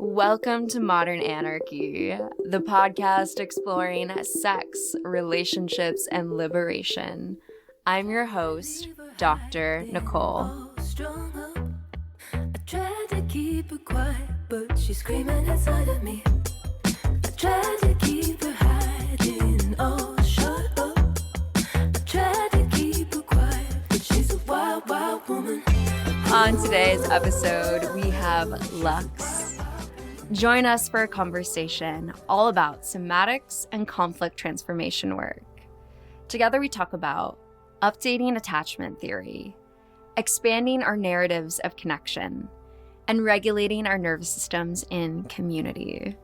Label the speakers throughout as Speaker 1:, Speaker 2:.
Speaker 1: Welcome to Modern Anarchy, the podcast exploring sex, relationships, and liberation. I'm your host, Dr. Nicole.
Speaker 2: I tried to keep her quiet, but she's screaming inside of me. I tried to keep her hiding, oh, shut up. I tried to keep her quiet, but she's a wild, wild woman.
Speaker 1: On today's episode, we have Lux. Join us for a conversation all about somatics and conflict transformation work. Together we talk about updating attachment theory, expanding our narratives of connection, and regulating our nervous systems in community.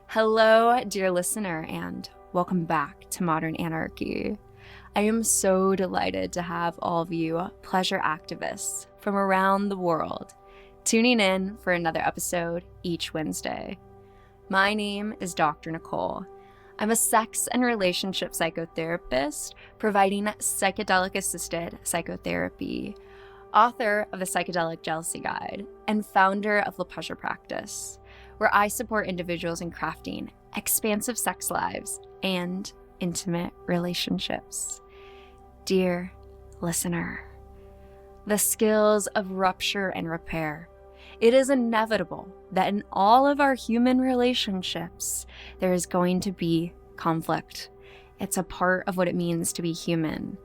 Speaker 1: Hello, dear listener, and welcome back to Modern Anarchy. I am so delighted to have all of you pleasure activists from around the world tuning in for another episode each Wednesday. My name is Dr. Nicole. I'm a sex and relationship psychotherapist providing psychedelic-assisted psychotherapy, author of the Psychedelic Jealousy Guide, and founder of The Pleasure Practice, where I support individuals in crafting expansive sex lives and intimate relationships. Dear listener, the skills of rupture and repair. It is inevitable that in all of our human relationships, there is going to be conflict. It's a part of what it means to be human.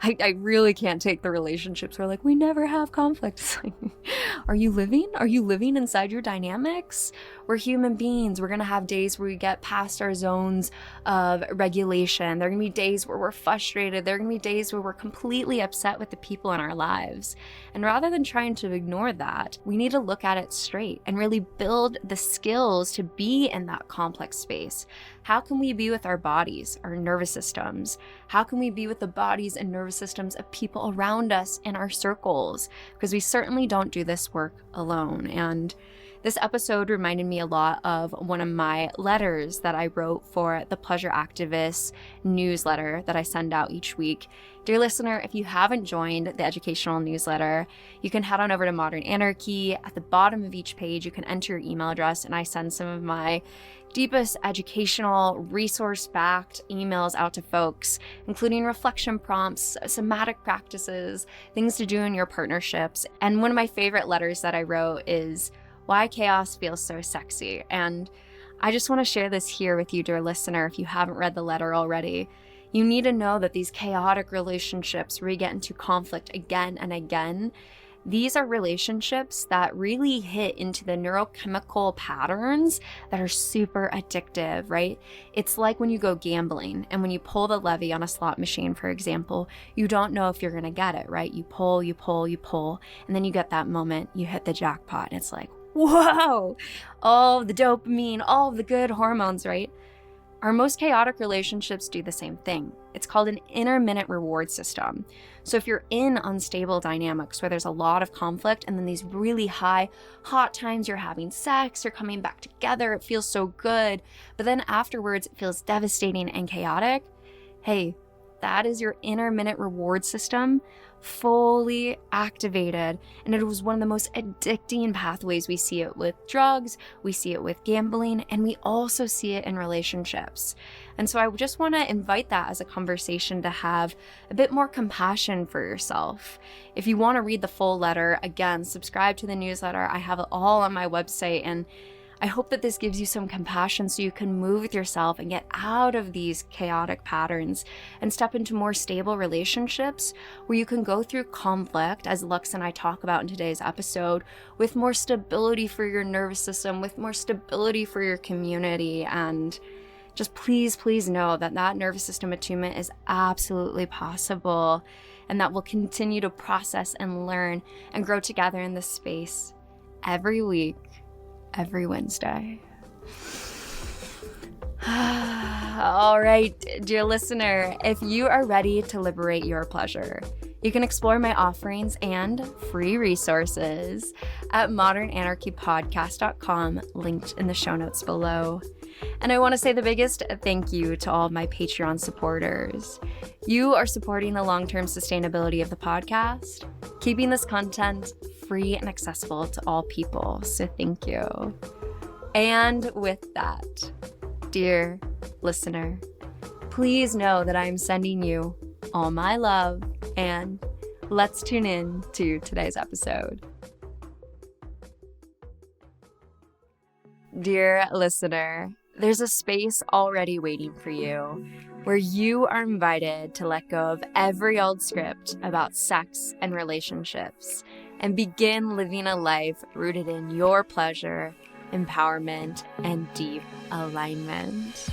Speaker 1: I really can't take the relationships where we never have conflict. It's like, are you living inside your dynamics? We're human beings. We're going to have days where we get past our zones of regulation. There are going to be days where we're frustrated. There are going to be days where we're completely upset with the people in our lives. And rather than trying to ignore that, we need to look at it straight and really build the skills to be in that complex space. How can we be with our bodies, our nervous systems? How can we be with the bodies and nervous systems of people around us in our circles? Because we certainly don't do this work alone. And this episode reminded me a lot of one of my letters that I wrote for the Pleasure Activist newsletter that I send out each week. Dear listener, if you haven't joined the educational newsletter, you can head on over to Modern Anarchy. At the bottom of each page, you can enter your email address, and I send some of my deepest educational, resource-backed emails out to folks, including reflection prompts, somatic practices, things to do in your partnerships. And one of my favorite letters that I wrote is Why Chaos Feels So Sexy. And I just want to share this here with you, dear listener, if you haven't read the letter already. You need to know that these chaotic relationships where you get into conflict again and again, these are relationships that really hit into the neurochemical patterns that are super addictive, right? It's like when you go gambling and when you pull the levy on a slot machine, for example, you don't know if you're going to get it, right? You pull, and then you get that moment, you hit the jackpot, and it's like, whoa, all the dopamine, all the good hormones, right? Our most chaotic relationships do the same thing. It's called an intermittent reward system. So if you're in unstable dynamics where there's a lot of conflict and then these really high, hot times, you're having sex, you're coming back together, it feels so good, but then afterwards it feels devastating and chaotic, hey, that is your intermittent reward system fully activated. And it was one of the most addicting pathways. We see it with drugs, we see it with gambling, and we also see it in relationships. And so I just want to invite that as a conversation to have a bit more compassion for yourself. If you want to read the full letter, again, subscribe to the newsletter. I have it all on my website, and I hope that this gives you some compassion so you can move with yourself and get out of these chaotic patterns and step into more stable relationships where you can go through conflict, as Lux and I talk about in today's episode, with more stability for your nervous system, with more stability for your community. And just please know that that nervous system attunement is absolutely possible, and that we'll continue to process and learn and grow together in this space every week, every Wednesday. All right, dear listener, if you are ready to liberate your pleasure, you can explore my offerings and free resources at modernanarchypodcast.com, linked in the show notes below. And I want to say the biggest thank you to all of my Patreon supporters. You are supporting the long-term sustainability of the podcast, keeping this content free and accessible to all people. So thank you. And with that, dear listener, please know that I'm sending you all my love, and let's tune in to today's episode. Dear listener, there's a space already waiting for you where you are invited to let go of every old script about sex and relationships and begin living a life rooted in your pleasure, empowerment, and deep alignment.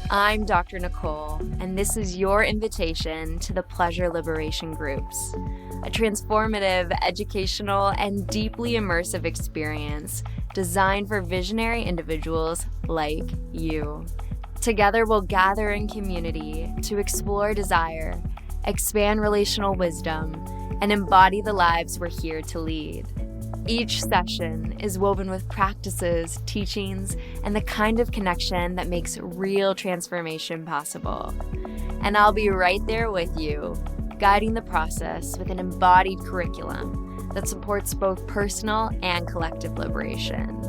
Speaker 1: I'm Dr. Nicole, and this is your invitation to the Pleasure Liberation Groups, a transformative, educational, and deeply immersive experience designed for visionary individuals like you. Together, we'll gather in community to explore desire, expand relational wisdom, and embody the lives we're here to lead. Each session is woven with practices, teachings, and the kind of connection that makes real transformation possible. And I'll be right there with you, guiding the process with an embodied curriculum that supports both personal and collective liberation.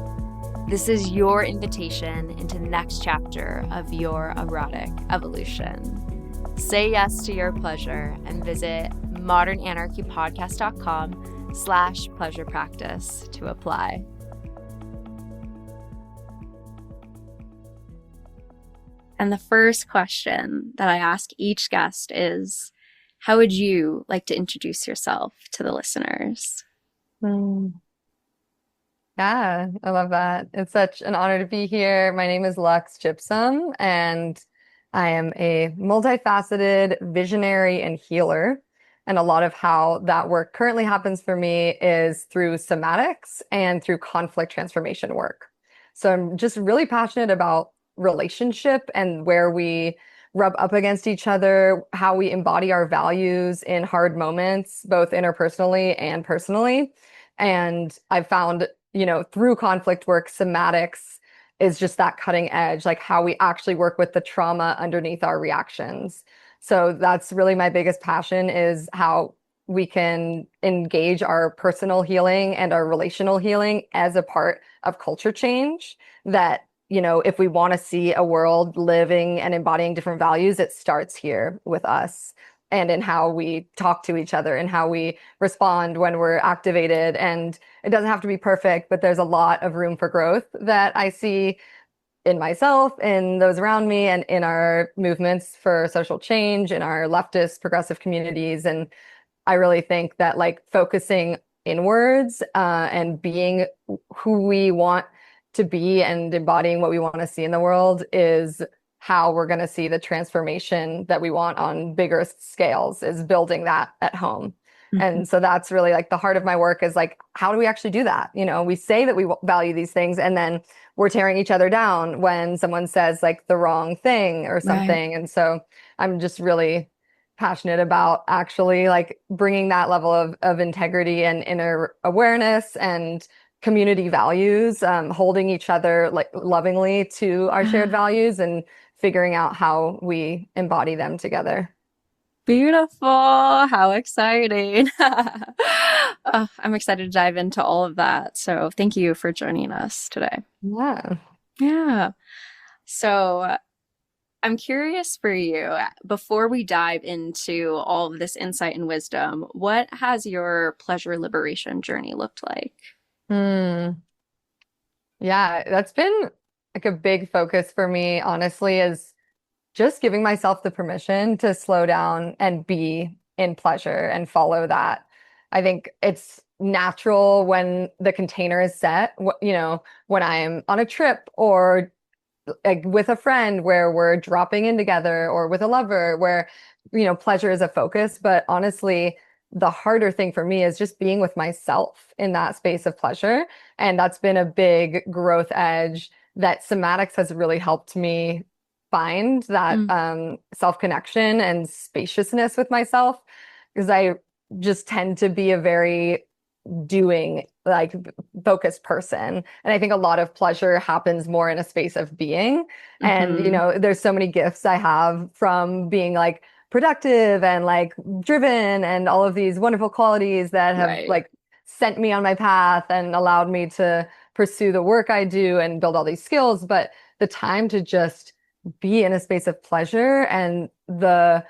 Speaker 1: This is your invitation into the next chapter of your erotic evolution. Say yes to your pleasure and visit modernanarchypodcast.com/pleasure practice to apply. And the first question that I ask each guest is, how would you like to introduce yourself to the listeners?
Speaker 3: Yeah, I love that. It's such an honor to be here. My name is Gypsum, and I am a multifaceted visionary and healer. And a lot of how that work currently happens for me is through somatics and through conflict transformation work. So I'm just really passionate about relationship and where we rub up against each other, how we embody our values in hard moments, both interpersonally and personally. And I've found, through conflict work, somatics is just that cutting edge, like how we actually work with the trauma underneath our reactions. So that's really my biggest passion, is how we can engage our personal healing and our relational healing as a part of culture change. That, if we want to see a world living and embodying different values, it starts here with us and in how we talk to each other and how we respond when we're activated. And it doesn't have to be perfect, but there's a lot of room for growth that I see in myself, in those around me, and in our movements for social change, in our leftist progressive communities. And I really think that focusing inwards and being who we want to be and embodying what we want to see in the world is how we're going to see the transformation that we want on bigger scales, is building that at home. Mm-hmm. And so that's really the heart of my work, is how do we actually do that? We say that we value these things, and then we're tearing each other down when someone says the wrong thing or something. Right. And so I'm just really passionate about actually bringing that level of integrity and inner awareness and community values, holding each other lovingly to our shared values and figuring out how we embody them together.
Speaker 1: Beautiful. How exciting. I'm excited to dive into all of that. So thank you for joining us today. Yeah. So I'm curious for you, before we dive into all of this insight and wisdom, what has your pleasure liberation journey looked like?
Speaker 3: Yeah, that's been a big focus for me, honestly, is just giving myself the permission to slow down and be in pleasure and follow that. I think it's natural when the container is set, when I'm on a trip or with a friend where we're dropping in together, or with a lover where, pleasure is a focus. But honestly, the harder thing for me is just being with myself in that space of pleasure. And that's been a big growth edge that somatics has really helped me find, that self-connection and spaciousness with myself, because I just tend to be a very doing focused person. And I think a lot of pleasure happens more in a space of being. Mm-hmm. And, there's so many gifts I have from being productive and driven and all of these wonderful qualities that have sent me on my path and allowed me to pursue the work I do and build all these skills, but the time to just be in a space of pleasure and the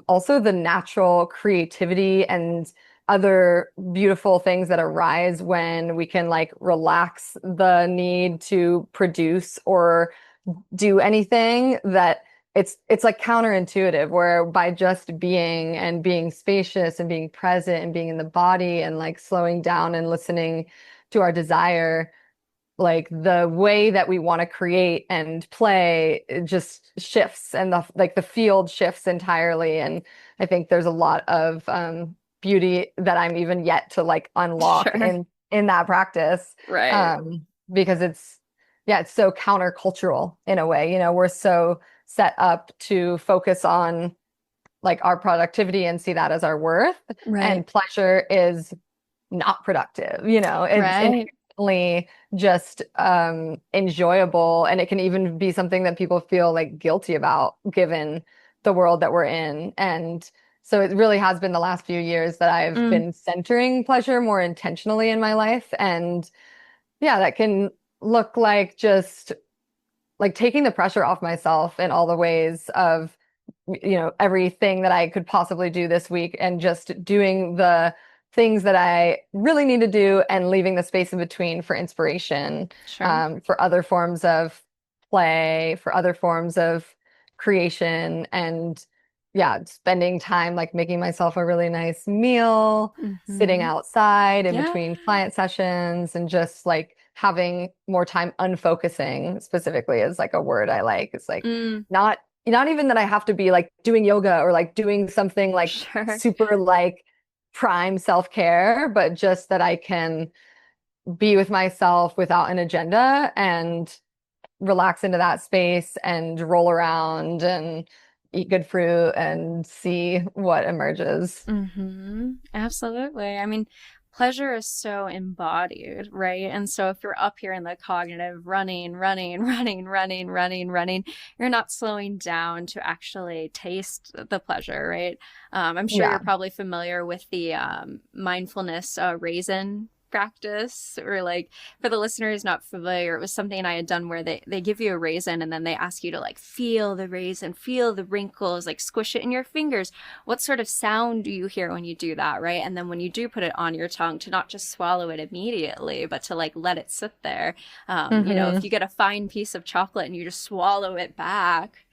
Speaker 3: also the natural creativity and other beautiful things that arise when we can like relax the need to produce or do anything that it's like counterintuitive where by just being and being spacious and being present and being in the body and like slowing down and listening to our desire, like the way that we want to create and play it just shifts and the field shifts entirely. And I think there's a lot of beauty that I'm even yet to like unlock
Speaker 1: Sure.
Speaker 3: in that practice.
Speaker 1: Right.
Speaker 3: Because it's so countercultural in a way. You know, we're so set up to focus on like our productivity and see that as our worth.
Speaker 1: Right.
Speaker 3: And pleasure is not productive. You know, it's
Speaker 1: Right.
Speaker 3: inherently just enjoyable, and it can even be something that people feel like guilty about given the world that we're in. And so it really has been the last few years that I've
Speaker 1: Mm.
Speaker 3: been centering pleasure more intentionally in my life. And yeah, that can look like just like taking the pressure off myself in all the ways of, you know, everything that I could possibly do this week and just doing the things that I really need to do and leaving the space in between for inspiration,
Speaker 1: Sure.
Speaker 3: for other forms of play, for other forms of creation, and yeah, spending time like making myself a really nice meal, sitting
Speaker 1: Mm-hmm.
Speaker 3: outside in
Speaker 1: Yeah.
Speaker 3: between client sessions, and just like having more time unfocusing specifically is like a word I like. It's like
Speaker 1: Mm.
Speaker 3: not even that I have to be like doing yoga or like doing something like
Speaker 1: Sure.
Speaker 3: super like prime self-care, but just that I can be with myself without an agenda and relax into that space and roll around and eat good fruit and see what emerges.
Speaker 1: Mm-hmm. Absolutely. I mean, pleasure is so embodied, right? And so if you're up here in the cognitive running, running, running, running, running, running, you're not slowing down to actually taste the pleasure, right? I'm sure
Speaker 3: Yeah.
Speaker 1: you're probably familiar with the mindfulness raisin practice, or like for the listeners not familiar, it was something I had done where they give you a raisin and then they ask you to like feel the raisin, feel the wrinkles, like squish it in your fingers. What sort of sound do you hear when you do that, right? And then when you do put it on your tongue, to not just swallow it immediately, but to like let it sit there. You know, if
Speaker 3: Hmm.
Speaker 1: you get a fine piece of chocolate and you just swallow it back,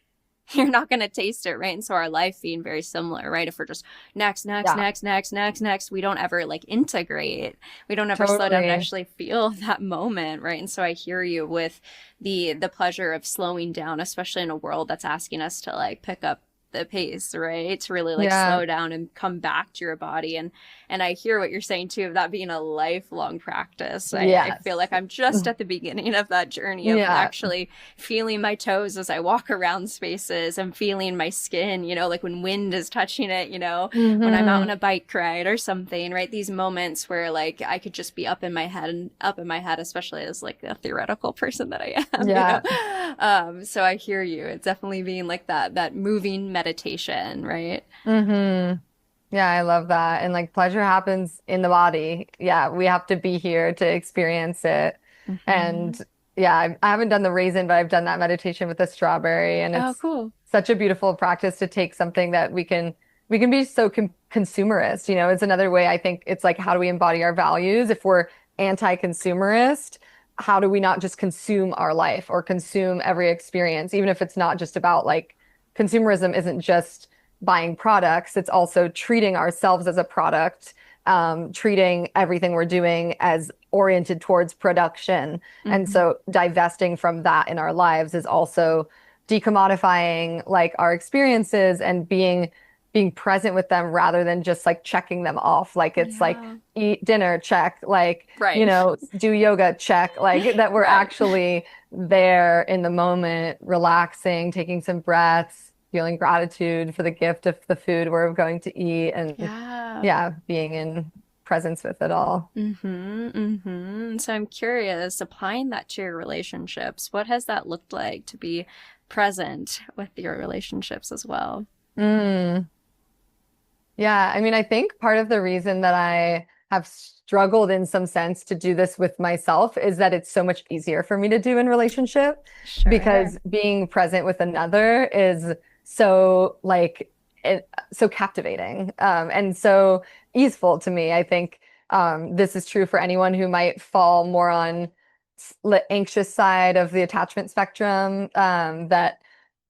Speaker 1: you're not going to taste it, right? And so our life being very similar, right? If we're just next, next,
Speaker 3: Yeah,
Speaker 1: next, next, next, next, we don't ever like integrate. We don't ever slow down and
Speaker 3: totally.
Speaker 1: actually feel that moment, right? And so I hear you with the pleasure of slowing down, especially in a world that's asking us to like pick up the pace, right? To really like
Speaker 3: Yeah.
Speaker 1: slow down and come back to your body. And I hear what you're saying too, of that being a lifelong practice. I feel
Speaker 3: Yes.
Speaker 1: like I'm just at the beginning of that journey of
Speaker 3: Yeah.
Speaker 1: actually feeling my toes as I walk around spaces and feeling my skin, you know, like when wind is touching it, you know, when I'm out
Speaker 3: Hmm.
Speaker 1: on a bike ride or something, right? These moments where like I could just be up in my head and up in my head, especially as like a theoretical person that I am, you know.
Speaker 3: Yeah.
Speaker 1: So I hear you. It's definitely being like that moving meditation, right?
Speaker 3: Hmm. Yeah, I love that. And like pleasure happens in the body. Yeah, we have to be here to experience it.
Speaker 1: Mm-hmm.
Speaker 3: And yeah, I haven't done the raisin, but I've done that meditation with the strawberry, and
Speaker 1: Oh,
Speaker 3: it's
Speaker 1: cool.
Speaker 3: such a beautiful practice to take something that we can be so consumerist. You know, it's another way I think it's like how do we embody our values if we're anti-consumerist? How do we not just consume our life or consume every experience, even if it's not just about like consumerism isn't just buying products, it's also treating ourselves as a product, treating everything we're doing as oriented towards production. And
Speaker 1: Mm-hmm.
Speaker 3: so divesting from that in our lives is also decommodifying like our experiences and being present with them rather than just like checking them off. Like it's like
Speaker 1: Yeah.
Speaker 3: eat dinner, check, like, you
Speaker 1: Right.
Speaker 3: know, do yoga, check, like that we're
Speaker 1: Right.
Speaker 3: actually there in the moment, relaxing, taking some breaths, feeling gratitude for the gift of the food we're going to eat, and
Speaker 1: Yeah.
Speaker 3: yeah, being in presence with it all.
Speaker 1: Mm-hmm. Mm-hmm. So I'm curious, applying that to your relationships, what has that looked like to be present with your relationships as well?
Speaker 3: Mm. Yeah, I mean, I think part of the reason that I have struggled in some sense to do this with myself is that it's so much easier for me to do in relationship
Speaker 1: Sure.
Speaker 3: because being present with another is so like so captivating and so easeful to me. I think this is true for anyone who might fall more on the anxious side of the attachment spectrum, that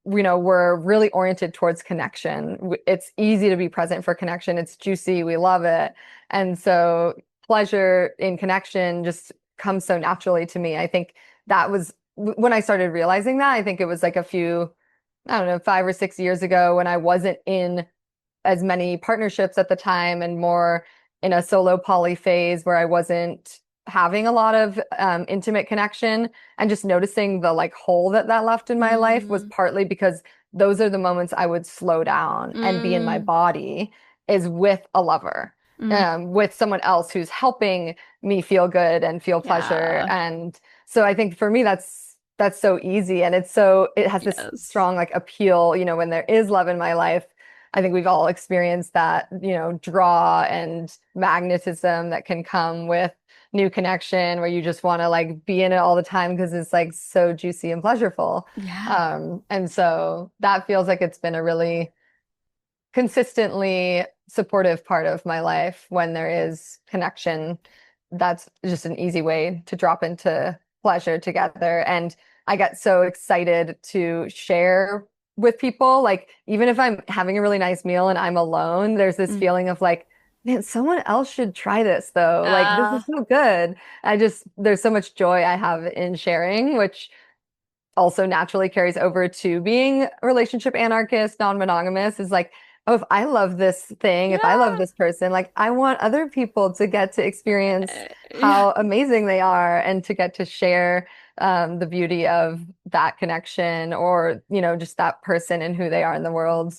Speaker 3: we're really oriented towards connection. It's easy to be present for connection. It's juicy. We love it. And so pleasure in connection just comes so naturally to me. I think that was when I started realizing that. I think it was like a few, I don't know, 5 or 6 years ago when I wasn't in as many partnerships at the time and more in a solo poly phase where I wasn't having a lot of intimate connection, and just noticing the like hole that that left in my life was
Speaker 1: Mm,
Speaker 3: partly because those are the moments I would slow down and be in my
Speaker 1: mm,
Speaker 3: body is with a lover,
Speaker 1: mm.
Speaker 3: with someone else who's helping me feel good and feel pleasure.
Speaker 1: Yeah.
Speaker 3: And so I think for me that's so easy, and it has this
Speaker 1: Yes.
Speaker 3: strong like appeal, when there is love in my life. I think we've all experienced that, draw and magnetism that can come with new connection where you just want to like be in it all the time because it's like so juicy and pleasurable.
Speaker 1: Yeah.
Speaker 3: And so that feels like it's been a really consistently supportive part of my life when there is connection. That's just an easy way to drop into pleasure together. And I get so excited to share with people. Like, even if I'm having a really nice meal and I'm alone, there's this
Speaker 1: Mm.
Speaker 3: feeling of like, man, someone else should try this though. Like, this
Speaker 1: Uh,
Speaker 3: is so good. There's so much joy I have in sharing, which also naturally carries over to being a relationship anarchist, non-monogamous, is like, oh, if I love this thing, if I love
Speaker 1: yeah.
Speaker 3: this person, like I want other people to get to experience
Speaker 1: Yeah.
Speaker 3: how amazing they are and to get to share the beauty of that connection, or, just that person and who they are in the world,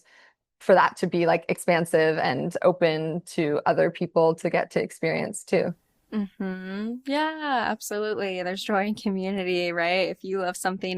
Speaker 3: for that to be like expansive and open to other people to get to experience too.
Speaker 1: Yeah, absolutely. There's joy in community, right? If you love something,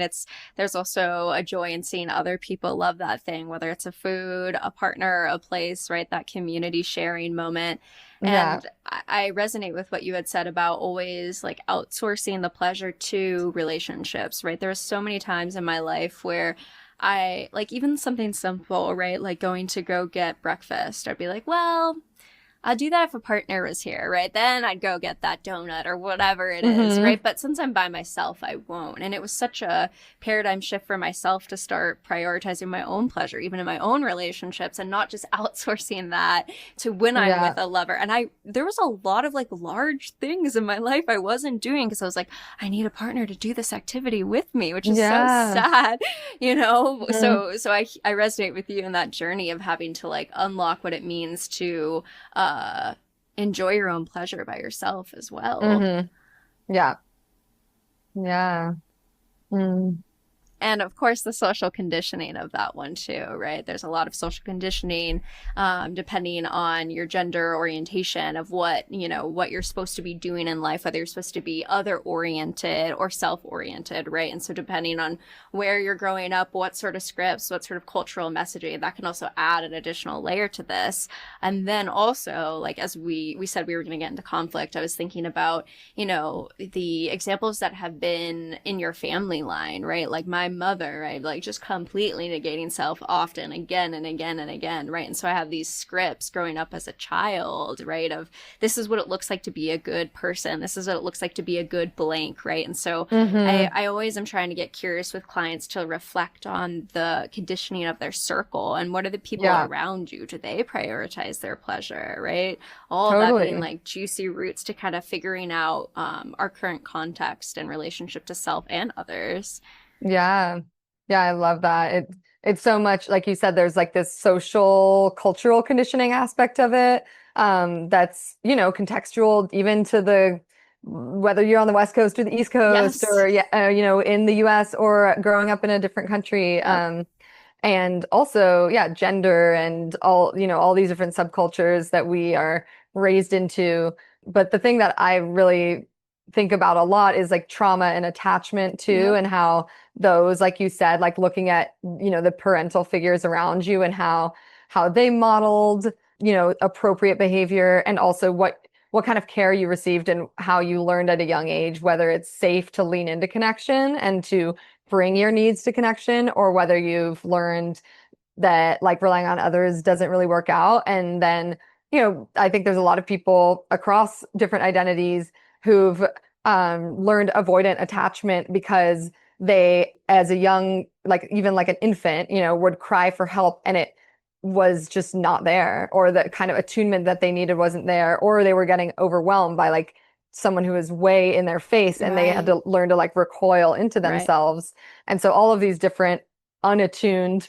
Speaker 1: there's also a joy in seeing other people love that thing, whether it's a food, a partner, a place, right? That community sharing moment.
Speaker 3: Yeah.
Speaker 1: And I resonate with what you had said about always like outsourcing the pleasure to relationships, right? There are so many times in my life where I like even something simple, right? Like going to go get breakfast. I'd be like, well, I'll do that if a partner was here, right? Then I'd go get that donut or whatever it is,
Speaker 3: Hmm.
Speaker 1: right? But since I'm by myself, I won't. And it was such a paradigm shift for myself to start prioritizing my own pleasure, even in my own relationships, and not just outsourcing that to when I'm with
Speaker 3: Yeah.
Speaker 1: a lover. And there was a lot of like large things in my life I wasn't doing because I was like, I need a partner to do this activity with me, which is so
Speaker 3: Yeah.
Speaker 1: sad, you know?
Speaker 3: Mhm.
Speaker 1: So I resonate with you in that journey of having to like unlock what it means to, uh, enjoy your own pleasure by yourself as well.
Speaker 3: Hmm. Yeah. Yeah. Mm.
Speaker 1: And of course, the social conditioning of that one too, right? There's a lot of social conditioning, depending on your gender orientation of what you're supposed to be doing in life, whether you're supposed to be other oriented or self oriented, right? And so, depending on where you're growing up, what sort of scripts, what sort of cultural messaging, that can also add an additional layer to this. And then also, like as we said, we were going to get into conflict. I was thinking about the examples that have been in your family line, right? Like my mother, right? Like just completely negating self often, again and again and again, right? And so I have these scripts growing up as a child, right? Of this is what it looks like to be a good person. This is what it looks like to be a good blank, right? And so
Speaker 3: Hmm.
Speaker 1: I always am trying to get curious with clients to reflect on the conditioning of their circle and what are the people
Speaker 3: Yeah,
Speaker 1: around you? Do they prioritize their pleasure, right? All of that being
Speaker 3: totally.
Speaker 1: like juicy roots to kind of figuring out our current context and relationship to self and others.
Speaker 3: Yeah. Yeah, I love that. It's so much like you said, there's like this social cultural conditioning aspect of it, that's, contextual even to the whether you're on the West Coast or the East Coast,
Speaker 1: Yes.
Speaker 3: or yeah, in the US or growing up in a different country.
Speaker 1: Yep.
Speaker 3: And also, yeah, gender and all these different subcultures that we are raised into. But the thing that I really think about a lot is like trauma and attachment too,
Speaker 1: Yep.
Speaker 3: and how those, like you said, like looking at, the parental figures around you and how they modeled, appropriate behavior, and also what kind of care you received and how you learned at a young age, whether it's safe to lean into connection and to bring your needs to connection, or whether you've learned that like relying on others doesn't really work out. And then, I think there's a lot of people across different identities who've learned avoidant attachment because they, as a young, like even like an infant, would cry for help and it was just not there, or the kind of attunement that they needed wasn't there, or they were getting overwhelmed by like someone who was way in their face and they had to learn to like recoil into themselves. And so all of these different unattuned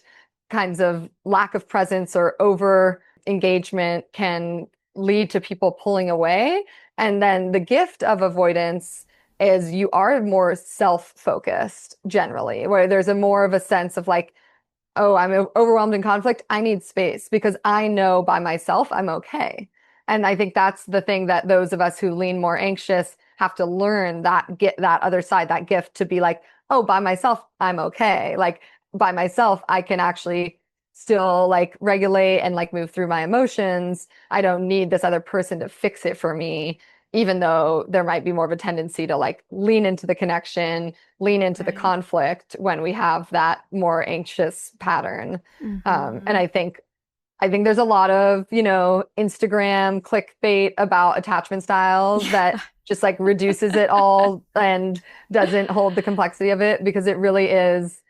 Speaker 3: kinds of lack of presence or over engagement can lead to people pulling away. And then the gift of avoidance is you are more self-focused generally, where there's a more of a sense of like, oh, I'm overwhelmed in conflict. I need space because I know by myself I'm okay. And I think that's the thing that those of us who lean more anxious have to learn, that get that other side, that gift to be like, oh, by myself, I'm okay. Like by myself, I can actually still like regulate and like move through my emotions. I don't need this other person to fix it for me, even though there might be more of a tendency to like lean into the connection, lean into the conflict when we have that more anxious pattern. And I think there's a lot of, Instagram clickbait about attachment styles that just like reduces it all and doesn't hold the complexity of it, because it really is,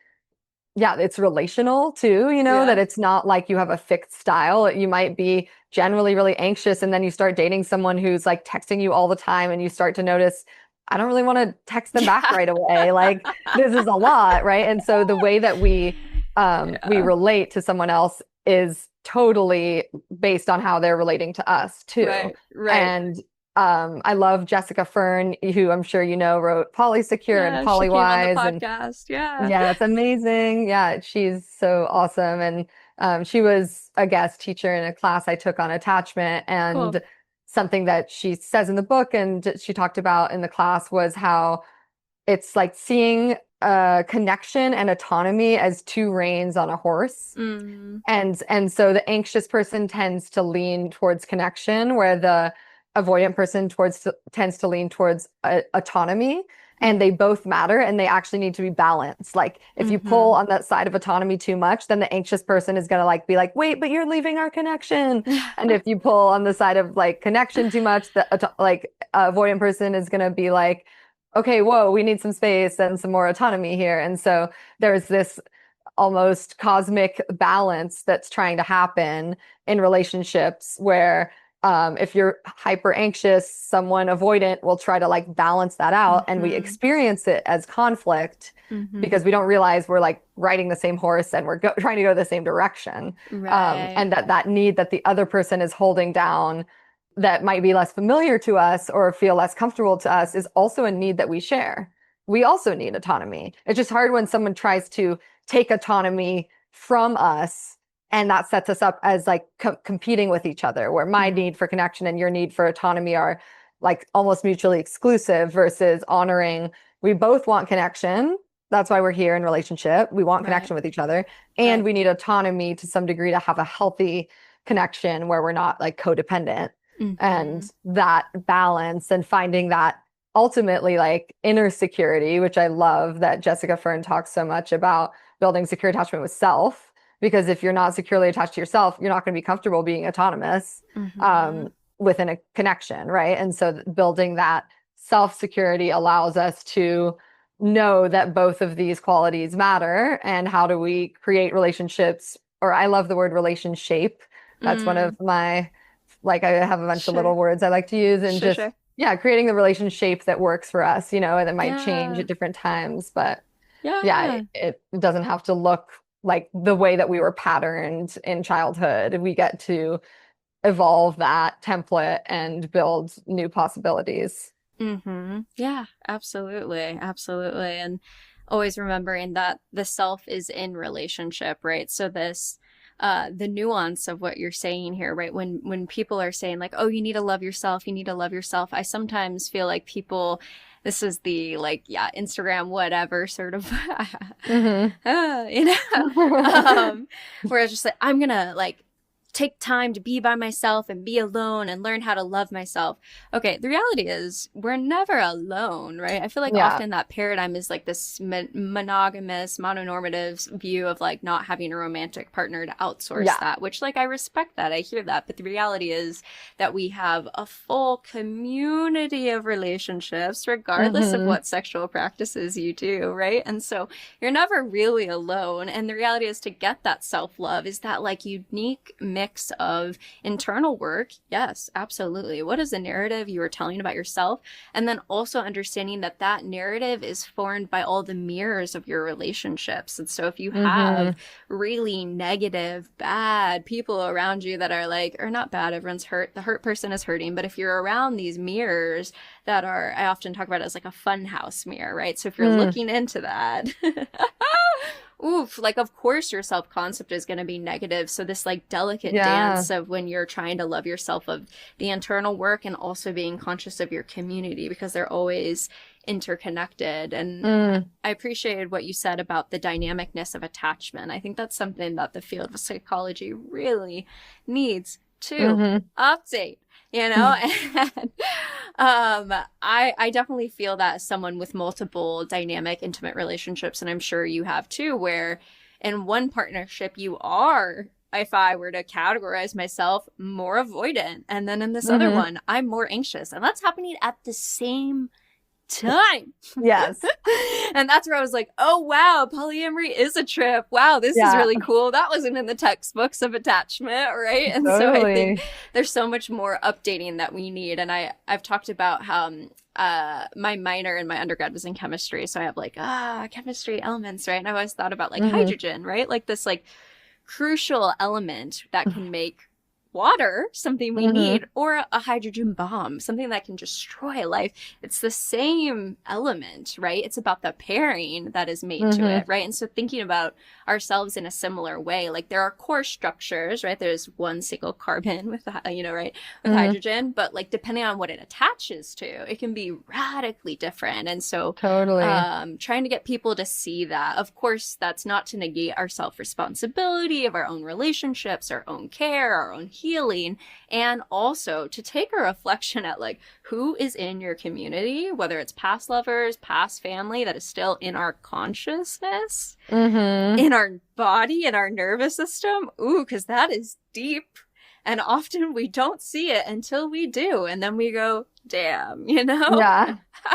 Speaker 3: it's relational too, that it's not like you have a fixed style. You might be generally really anxious and then you start dating someone who's like texting you all the time and you start to notice, I don't really want to text them back right away. Like this is a lot, right? And so the way that we relate to someone else is totally based on how they're relating to us too.
Speaker 1: Right.
Speaker 3: And I love Jessica Fern, who I'm sure wrote Polysecure and Polywise.
Speaker 1: She came on the podcast.
Speaker 3: Yeah, that's amazing. Yeah, she's so awesome. And she was a guest teacher in a class I took on attachment. And something that she says in the book and she talked about in the class was how it's like seeing connection and autonomy as two reins on a horse. And so the anxious person tends to lean towards connection, where the avoidant person tends to lean towards autonomy. And they both matter and they actually need to be balanced. Like if you pull on that side of autonomy too much, then the anxious person is going to like be like, wait, but you're leaving our connection. And if you pull on the side of like connection too much, the avoidant person is going to be like, okay, whoa, we need some space and some more autonomy here. And so there's this almost cosmic balance that's trying to happen in relationships where if you're hyper anxious, someone avoidant will try to like balance that out. And we experience it as conflict because we don't realize we're like riding the same horse and we're trying to go the same direction. And that need that the other person is holding down that might be less familiar to us or feel less comfortable to us is also a need that we share. We also need autonomy. It's just hard when someone tries to take autonomy from us, and that sets us up as like competing with each other, where my need for connection and your need for autonomy are like almost mutually exclusive, versus honoring, we both want connection. That's why we're here in relationship. We want connection with each other, and we need autonomy to some degree to have a healthy connection where we're not like codependent. And that balance and finding that ultimately like inner security, which I love that Jessica Fern talks so much about, building secure attachment with self. Because if you're not securely attached to yourself, you're not going to be comfortable being autonomous within a connection, right? And so building that self-security allows us to know that both of these qualities matter. And how do we create relationships? Or I love the word relationship. That's one of my, like I have a bunch of little words I like to use, and creating the relationship that works for us, and it might change at different times, but it doesn't have to look like the way that we were patterned in childhood. We get to evolve that template and build new possibilities.
Speaker 1: Yeah, absolutely. And always remembering that the self is in relationship, right? So this the nuance of what you're saying here, right? When people are saying like, oh, you need to love yourself, I sometimes feel like people, this is the like, Instagram, whatever sort of, where it's just like, I'm gonna like take time to be by myself and be alone and learn how to love myself. Okay, the reality is we're never alone, right? I feel like
Speaker 3: Yeah.
Speaker 1: often that paradigm is like this monogamous, mononormative view of like not having a romantic partner to outsource
Speaker 3: Yeah.
Speaker 1: that, which like I respect that. I hear that. But the reality is that we have a full community of relationships, regardless of
Speaker 3: Hmm.
Speaker 1: what sexual practices you do, right? And so you're never really alone. And the reality is to get that self-love is that like unique mix of internal work. Yes, absolutely. What is the narrative you are telling about yourself? And then also understanding that that narrative is formed by all the mirrors of your relationships. And so if you have
Speaker 3: Hmm.
Speaker 1: really negative, bad people around you that are like, or not bad, everyone's hurt, the hurt person is hurting. But if you're around these mirrors that are, I often talk about it as like a fun house mirror, right? So if you're
Speaker 3: Mm.
Speaker 1: looking into that, oof, like of course your self-concept is going to be negative. So this like delicate
Speaker 3: Yeah.
Speaker 1: dance of when you're trying to love yourself, of the internal work and also being conscious of your community, because they're always interconnected. And
Speaker 3: Mm.
Speaker 1: I appreciated what you said about the dynamicness of attachment. I think that's something that the field of psychology really needs to
Speaker 3: Hmm.
Speaker 1: update, you know? And I definitely feel that as someone with multiple dynamic, intimate relationships, and I'm sure you have too, where in one partnership you are, if I were to categorize myself, more avoidant, and then in this other
Speaker 3: Hmm.
Speaker 1: one, I'm more anxious, and that's happening at the same time.
Speaker 3: Yes.
Speaker 1: And that's where I was like, oh wow, polyamory is a trip. Wow, this is
Speaker 3: Yeah.
Speaker 1: really cool. That wasn't in the textbooks of attachment, right? And so I think
Speaker 3: Totally.
Speaker 1: there's so much more updating that we need. And I've talked about how my minor in my undergrad was in chemistry, so I have like chemistry elements, right? And I always thought about like
Speaker 3: Hmm.
Speaker 1: hydrogen, right? Like this like crucial element that can make water something we
Speaker 3: Hmm.
Speaker 1: need, or a hydrogen bomb, something that can destroy life. It's the same element, right? It's about the pairing that is made to
Speaker 3: Hmm.
Speaker 1: it, right? And so thinking about ourselves in a similar way, like there are core structures, right? There's one single carbon with right, with
Speaker 3: Hmm.
Speaker 1: hydrogen, but like depending on what it attaches to, it can be radically different. And so
Speaker 3: Totally.
Speaker 1: trying to get people to see that. Of course, that's not to negate our self responsibility of our own relationships, our own care, our own healing, and also to take a reflection at like who is in your community, whether it's past lovers, past family that is still in our consciousness,
Speaker 3: Hmm.
Speaker 1: in our body, in our nervous system. Ooh, because that is deep. And often we don't see it until we do. And then we go, damn,
Speaker 3: Yeah,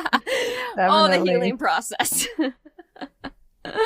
Speaker 1: Oh, the
Speaker 3: definitely.
Speaker 1: healing process.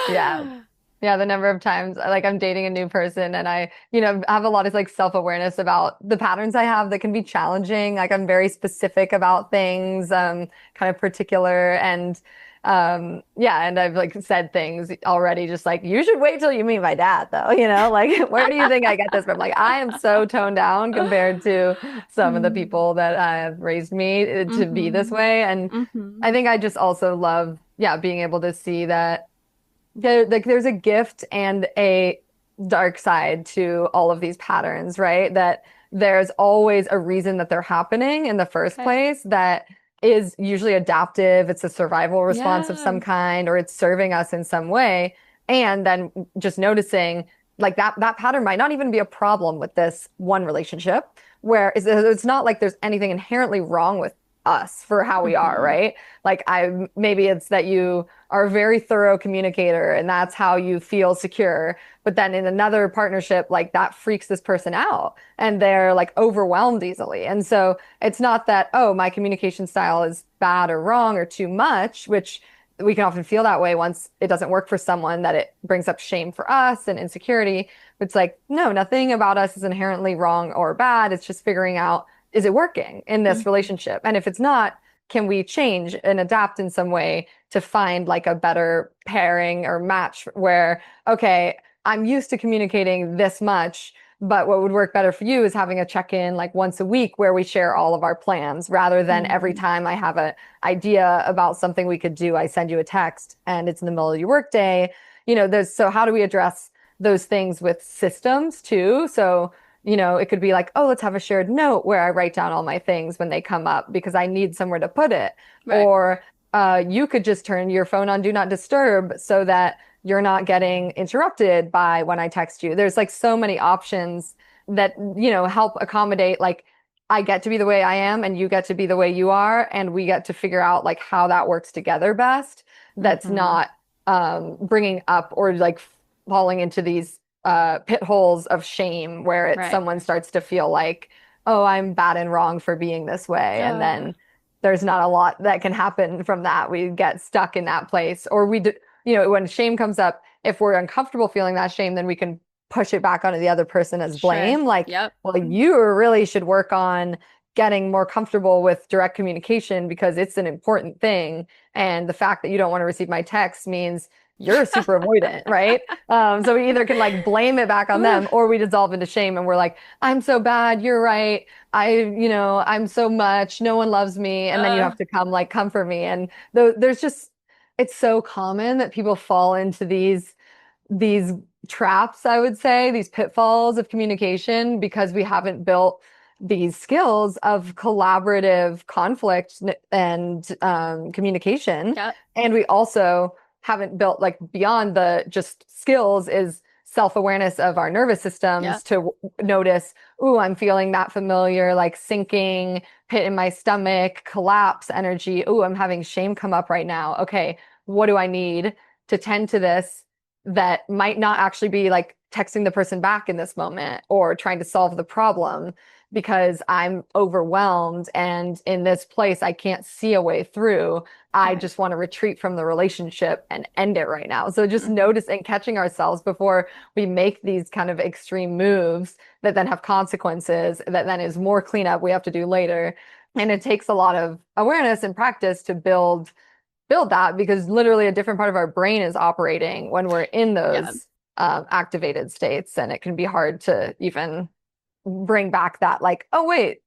Speaker 3: Yeah. Yeah, the number of times like I'm dating a new person and I, have a lot of like self-awareness about the patterns I have that can be challenging. Like I'm very specific about things, kind of particular and yeah, and I've like said things already just like you should wait till you meet my dad though, like where do you think I get this from? Like I am so toned down compared to some of the
Speaker 1: Mm.
Speaker 3: people that have raised me to be this
Speaker 1: Mm-hmm.
Speaker 3: way. And
Speaker 1: Mm-hmm.
Speaker 3: I think I just also love, yeah, being able to see that there's a gift and a dark side to all of these patterns, right? That there's always a reason that they're happening in the first
Speaker 1: Okay.
Speaker 3: place that is usually adaptive. It's a survival response of
Speaker 1: Yeah.
Speaker 3: some kind, or it's serving us in some way. And then just noticing like that pattern might not even be a problem with this one relationship, where it's not like there's anything inherently wrong with us for how we are,
Speaker 1: Mm-hmm.
Speaker 3: right? Like maybe it's that you are a very thorough communicator and that's how you feel secure. But then in another partnership, like that freaks this person out and they're like overwhelmed easily. And so it's not that, oh, my communication style is bad or wrong or too much, which we can often feel that way once it doesn't work for someone, that it brings up shame for us and insecurity. It's like, no, nothing about us is inherently wrong or bad. It's just figuring out, is it working in this
Speaker 1: Mm-hmm.
Speaker 3: relationship? And if it's not, can we change and adapt in some way to find like a better pairing or match where, okay, I'm used to communicating this much, but what would work better for you is having a check-in like once a week where we share all of our plans rather than every
Speaker 1: Mm-hmm.
Speaker 3: time I have an idea about something we could do, I send you a text and it's in the middle of your workday. So how do we address those things with systems too? So it could be like, oh, let's have a shared note where I write down all my things when they come up because I need somewhere to put it.
Speaker 1: Right.
Speaker 3: Or you could just turn your phone on Do Not Disturb so that you're not getting interrupted by when I text you. There's like so many options that, help accommodate, like, I get to be the way I am and you get to be the way you are, and we get to figure out like how that works together best. That's not bringing up or like falling into these pit holes of shame where someone starts to feel like, oh, I'm bad and wrong for being this way. And then there's not a lot that can happen from that. We get stuck in that place. Or when shame comes up, if we're uncomfortable feeling that shame, then we can push it back onto the other person as blame. Like, well, you really should work on getting more comfortable with direct communication because it's an important thing. And the fact that you don't want to receive my text means you're super avoidant, right? So we either can like blame it back on them, or we dissolve into shame and we're like, I'm so bad, you're right. I'm so much, no one loves me. And then you have to come like comfort me. And it's so common that people fall into these traps, I would say, these pitfalls of communication because we haven't built these skills of collaborative conflict and communication. And we also haven't built, like, beyond the just skills is self-awareness of our nervous systems to notice, ooh, I'm feeling that familiar, like sinking pit in my stomach, collapse energy. Ooh, I'm having shame come up right now. Okay, what do I need to tend to this that might not actually be like texting the person back in this moment or trying to solve the problem because I'm overwhelmed and in this place I can't see a way through. I just want to retreat from the relationship and end it right now. So just notice and catching ourselves before we make these kind of extreme moves that then have consequences that then is more cleanup we have to do later. And it takes a lot of awareness and practice to build that, because literally a different part of our brain is operating when we're in those activated states. And it can be hard to even bring back that, like, oh, wait,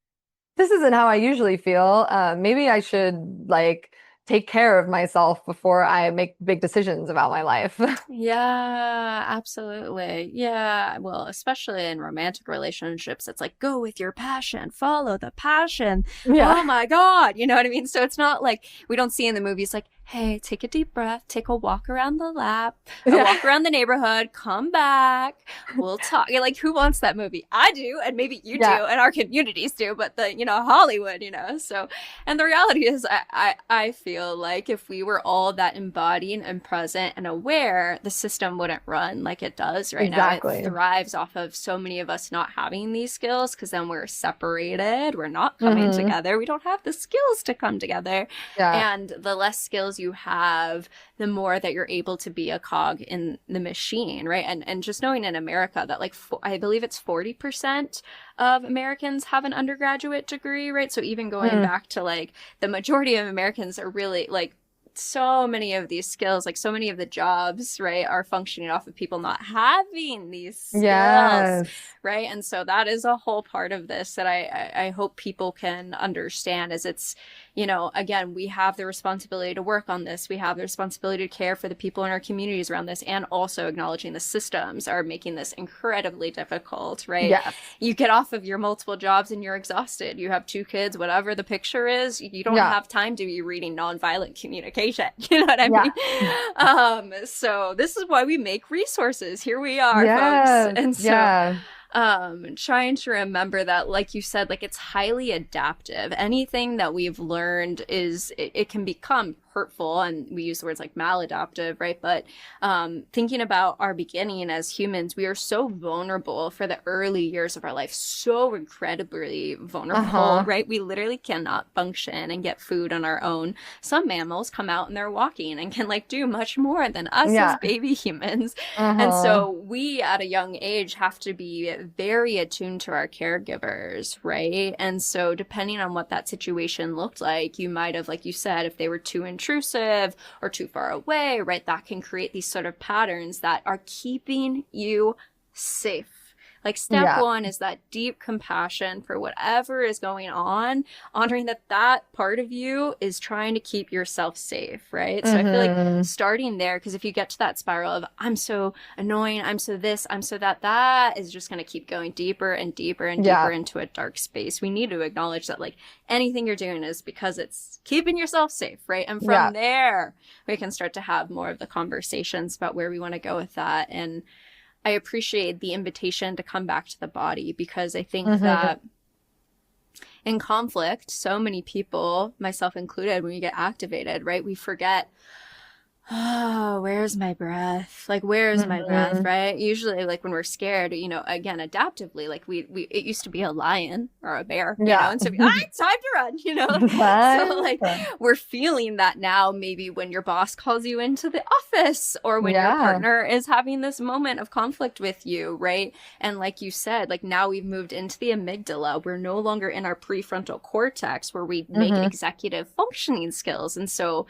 Speaker 3: this isn't how I usually feel. Maybe I should like take care of myself before I make big decisions about my life.
Speaker 1: Yeah, absolutely. Yeah. Well, especially in romantic relationships, it's like, go with your passion, follow the passion. Oh my God. You know what I mean? So it's not like we don't see in the movies like, hey, take a deep breath, take a walk around the lap, or walk around the neighborhood, come back, we'll talk. Like, who wants that movie? I do, and maybe you do, and our communities do, but Hollywood, so, and the reality is, I feel like if we were all that embodied and present and aware, the system wouldn't run like it does right now. It thrives off of so many of us not having these skills, because then we're separated, we're not coming together, we don't have the skills to come together, and the less skills you have, the more that you're able to be a cog in the machine, right? And just knowing in America that like I believe it's 40% of Americans have an undergraduate degree, right? So even going back to like the majority of Americans are really like, so many of these skills, like so many of the jobs, right, are functioning off of people not having these skills, right? And so that is a whole part of this that I hope people can understand, is it's, again, we have the responsibility to work on this. We have the responsibility to care for the people in our communities around this, and also acknowledging the systems are making this incredibly difficult, right? You get off of your multiple jobs and you're exhausted. You have 2 kids, whatever the picture is, you don't have time to be reading nonviolent communication. You know what I mean? So this is why we make resources. Here we are, folks. And so trying to remember that, like you said, like it's highly adaptive. Anything that we've learned it can become hurtful, and we use the words like maladaptive, right? But thinking about our beginning as humans, we are so vulnerable for the early years of our life, so incredibly vulnerable, right? We literally cannot function and get food on our own. Some mammals come out and they're walking and can like do much more than us as baby humans. And so we at a young age have to be very attuned to our caregivers, right? And so depending on what that situation looked like, you might have, like you said, if they were too intrusive or too far away, right, that can create these sort of patterns that are keeping you safe. Like step one is that deep compassion for whatever is going on, honoring that part of you is trying to keep yourself safe, right? So I feel like starting there, because if you get to that spiral of I'm so annoying, I'm so this, I'm so that is just going to keep going deeper and deeper and deeper into a dark space. We need to acknowledge that like anything you're doing is because it's keeping yourself safe, right? And from there, we can start to have more of the conversations about where we want to go with that. And I appreciate the invitation to come back to the body, because I think
Speaker 3: Hmm.
Speaker 1: that in conflict, so many people, myself included, when we get activated, right, we forget, oh, where's my breath? Like, where's my breath,
Speaker 3: Hmm.
Speaker 1: right? Usually, like when we're scared, again, adaptively, like it used to be a lion or a bear,
Speaker 3: Yeah.
Speaker 1: and so it's time to run, So
Speaker 3: Fun.
Speaker 1: like we're feeling that now, maybe when your boss calls you into the office, or when your
Speaker 3: Yeah.
Speaker 1: partner is having this moment of conflict with you, right? And like you said, like now we've moved into the amygdala. We're no longer in our prefrontal cortex where we make
Speaker 3: Hmm.
Speaker 1: executive functioning skills. And so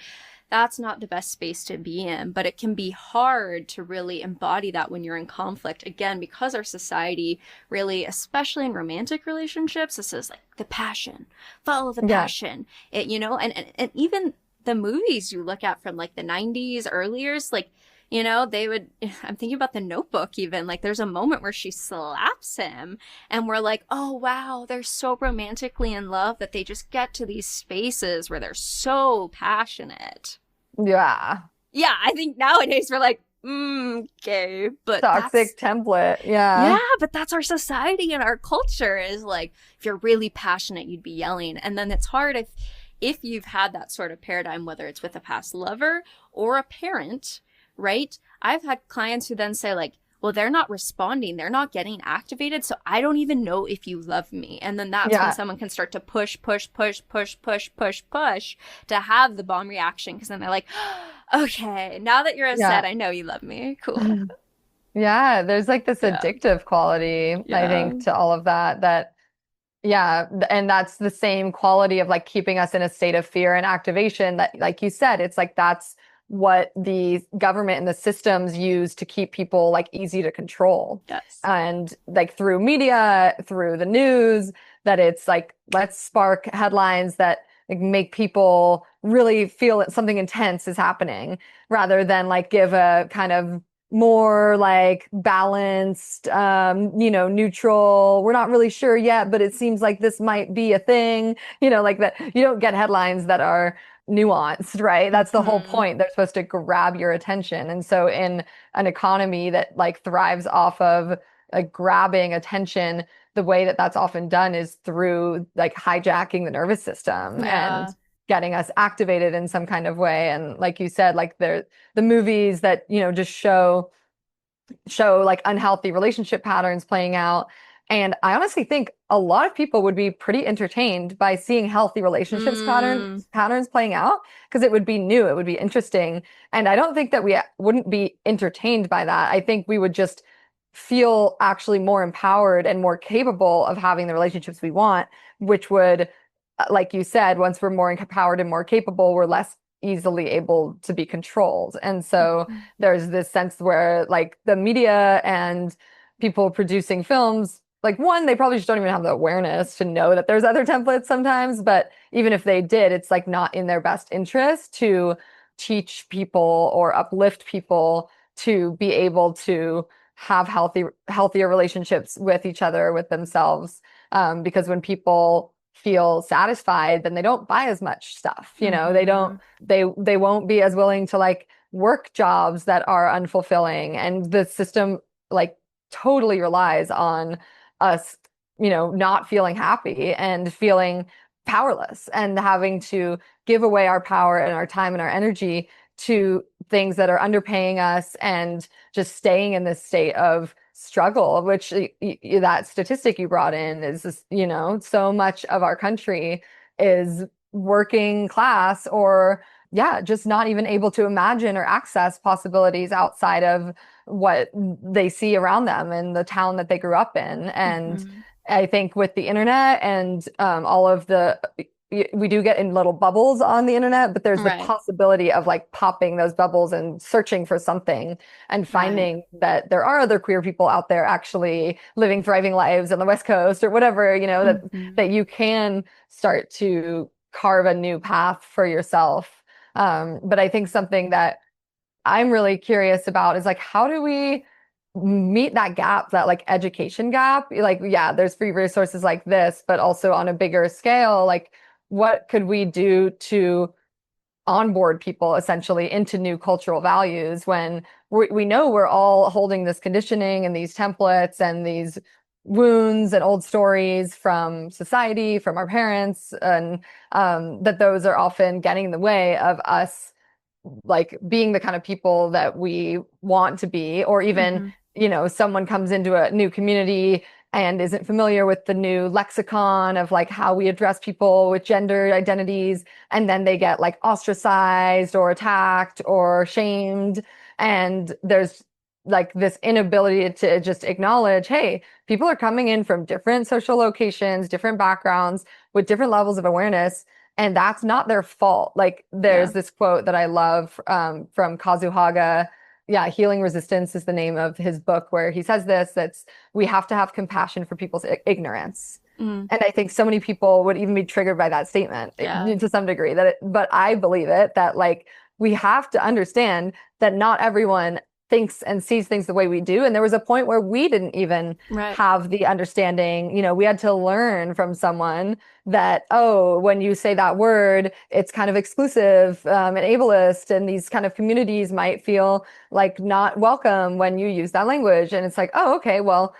Speaker 1: that's not the best space to be in, but it can be hard to really embody that when you're in conflict. Again, because our society really, especially in romantic relationships, this is like the passion, follow the
Speaker 3: Yeah.
Speaker 1: passion. And even the movies you look at from like the 90s earlier, like, they would, I'm thinking about The Notebook even, like there's a moment where she slaps him and we're like, oh wow, they're so romantically in love that they just get to these spaces where they're so passionate.
Speaker 3: Yeah.
Speaker 1: Yeah, I think nowadays we're like, okay, but
Speaker 3: Toxic template.
Speaker 1: yeah,
Speaker 3: Yeah.
Speaker 1: but that's our society and our culture is like, if you're really passionate, you'd be yelling. And then it's hard if you've had that sort of paradigm, whether it's with a past lover or a parent, right? I've had clients who then say like, well, they're not responding, they're not getting activated, so I don't even know if you love me. And then that's when
Speaker 3: Yeah.
Speaker 1: someone can start to push, push, push, push, push, push, push to have the bomb reaction, because then they're like, okay, now that you're
Speaker 3: Yeah.
Speaker 1: upset, I know you love me. Cool.
Speaker 3: Yeah. There's like this
Speaker 1: Yeah.
Speaker 3: addictive quality, I
Speaker 1: Yeah.
Speaker 3: think, to all of that, yeah, and that's the same quality of like keeping us in a state of fear and activation that, like you said, it's like that's what the government and the systems use to keep people like easy to control.
Speaker 1: Yes.
Speaker 3: And like through media, through the news, that it's like, let's spark headlines that like make people really feel that something intense is happening rather than like give a kind of more like balanced, neutral. We're not really sure yet, but it seems like this might be a thing, like that. You don't get headlines that are nuanced, right? That's the whole
Speaker 1: Mm-hmm.
Speaker 3: point. They're supposed to grab your attention. And so in an economy that like thrives off of like grabbing attention, the way that that's often done is through like hijacking the nervous system
Speaker 1: Yeah.
Speaker 3: and getting us activated in some kind of way. And like you said, like the movies that, just show like unhealthy relationship patterns playing out. And I honestly think a lot of people would be pretty entertained by seeing healthy relationships
Speaker 1: Mm.
Speaker 3: patterns playing out because it would be new, it would be interesting. And I don't think that we wouldn't be entertained by that. I think we would just feel actually more empowered and more capable of having the relationships we want, which would, like you said, once we're more empowered and more capable, we're less easily able to be controlled. And so there's this sense where like the media and people producing films, like one, they probably just don't even have the awareness to know that there's other templates sometimes, but even if they did, it's like not in their best interest to teach people or uplift people to be able to have healthier relationships with each other, with themselves. Because when people feel satisfied, then they don't buy as much stuff. They don't
Speaker 1: Mm-hmm.
Speaker 3: they won't be as willing to like work jobs that are unfulfilling. And the system like totally relies on us, not feeling happy and feeling powerless and having to give away our power and our time and our energy to things that are underpaying us and just staying in this state of struggle, which that statistic you brought in is this, so much of our country is working class or yeah, just not even able to imagine or access possibilities outside of what they see around them in the town that they grew up in. And
Speaker 1: Mm-hmm.
Speaker 3: I think with the internet and all of we do get in little bubbles on the internet, but there's the
Speaker 1: Right.
Speaker 3: possibility of like popping those bubbles and searching for something and
Speaker 1: Right.
Speaker 3: finding that there are other queer people out there actually living thriving lives on the West Coast or whatever,
Speaker 1: Mm-hmm.
Speaker 3: that you can start to carve a new path for yourself. But I think something that I'm really curious about is like, how do we meet that gap, that like education gap? Like, yeah, there's free resources like this, but also on a bigger scale, like what could we do to onboard people essentially into new cultural values when we know we're all holding this conditioning and these templates and these wounds and old stories from society, from our parents, and that those are often getting in the way of us like being the kind of people that we want to be, or even, someone comes into a new community and isn't familiar with the new lexicon of like how we address people with gender identities, and then they get like ostracized or attacked or shamed. And there's like this inability to just acknowledge, hey, people are coming in from different social locations, different backgrounds, with different levels of awareness. And that's not their fault. Like there's this quote that I love from Kazuhaga. Yeah, Healing Resistance is the name of his book, where he says this, that's we have to have compassion for people's ignorance. And I think so many people would even be triggered by that statement to some degree, but I believe it, that like we have to understand that not everyone thinks and sees things the way we do. And there was a point where we didn't even have the understanding. We had to learn from someone that, oh, when you say that word, it's kind of exclusive and ableist, and these kind of communities might feel like not welcome when you use that language. And it's like, oh, okay, well,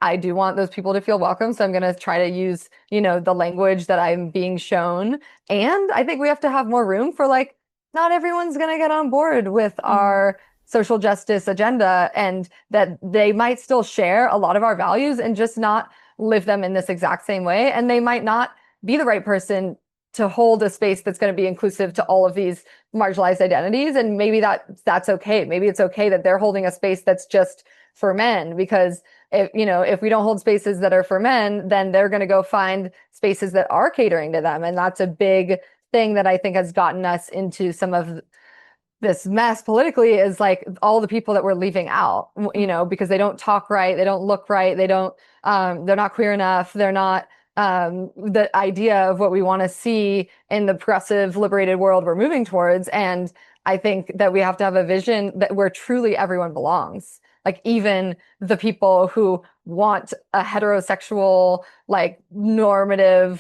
Speaker 3: I do want those people to feel welcome. So I'm going to try to use, the language that I'm being shown. And I think we have to have more room for like, not everyone's going to get on board with our social justice agenda, and that they might still share a lot of our values and just not live them in this exact same way. And they might not be the right person to hold a space that's going to be inclusive to all of these marginalized identities. And maybe that's okay. Maybe it's okay that they're holding a space that's just for men, because if we don't hold spaces that are for men, then they're going to go find spaces that are catering to them. And that's a big thing that I think has gotten us into some of this mess politically, is like all the people that we're leaving out, because they don't talk right, they don't look right, they're not queer enough, they're not the idea of what we want to see in the progressive, liberated world we're moving towards. And I think that we have to have a vision that where truly everyone belongs. Like even the people who want a heterosexual, like normative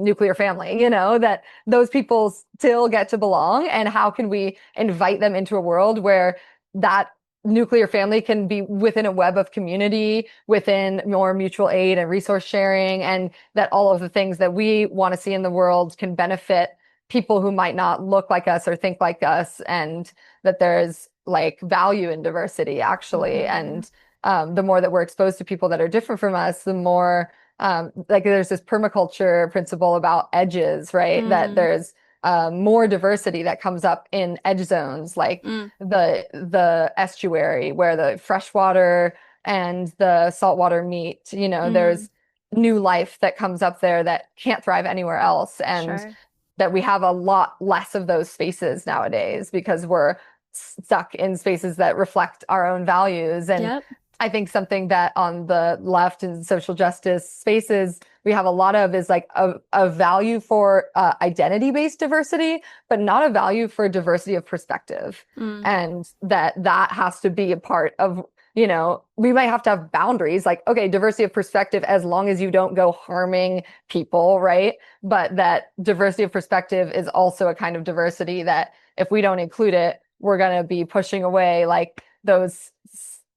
Speaker 3: nuclear family, that those people still get to belong. And how can we invite them into a world where that nuclear family can be within a web of community, within more mutual aid and resource sharing, and that all of the things that we want to see in the world can benefit people who might not look like us or think like us, and that there's like value in diversity actually. And the more that we're exposed to people that are different from us, the more like there's this permaculture principle about edges, right? That there's more diversity that comes up in edge zones, like the estuary where the freshwater and the saltwater meet. There's new life that comes up there that can't thrive anywhere else. And that we have a lot less of those spaces nowadays because we're stuck in spaces that reflect our own values. And I think something that on the left in social justice spaces we have a lot of is like a value for identity-based diversity, but not a value for diversity of perspective. And that has to be a part of, we might have to have boundaries, like, okay, diversity of perspective, as long as you don't go harming people, right? But that diversity of perspective is also a kind of diversity that if we don't include it, we're going to be pushing away like those,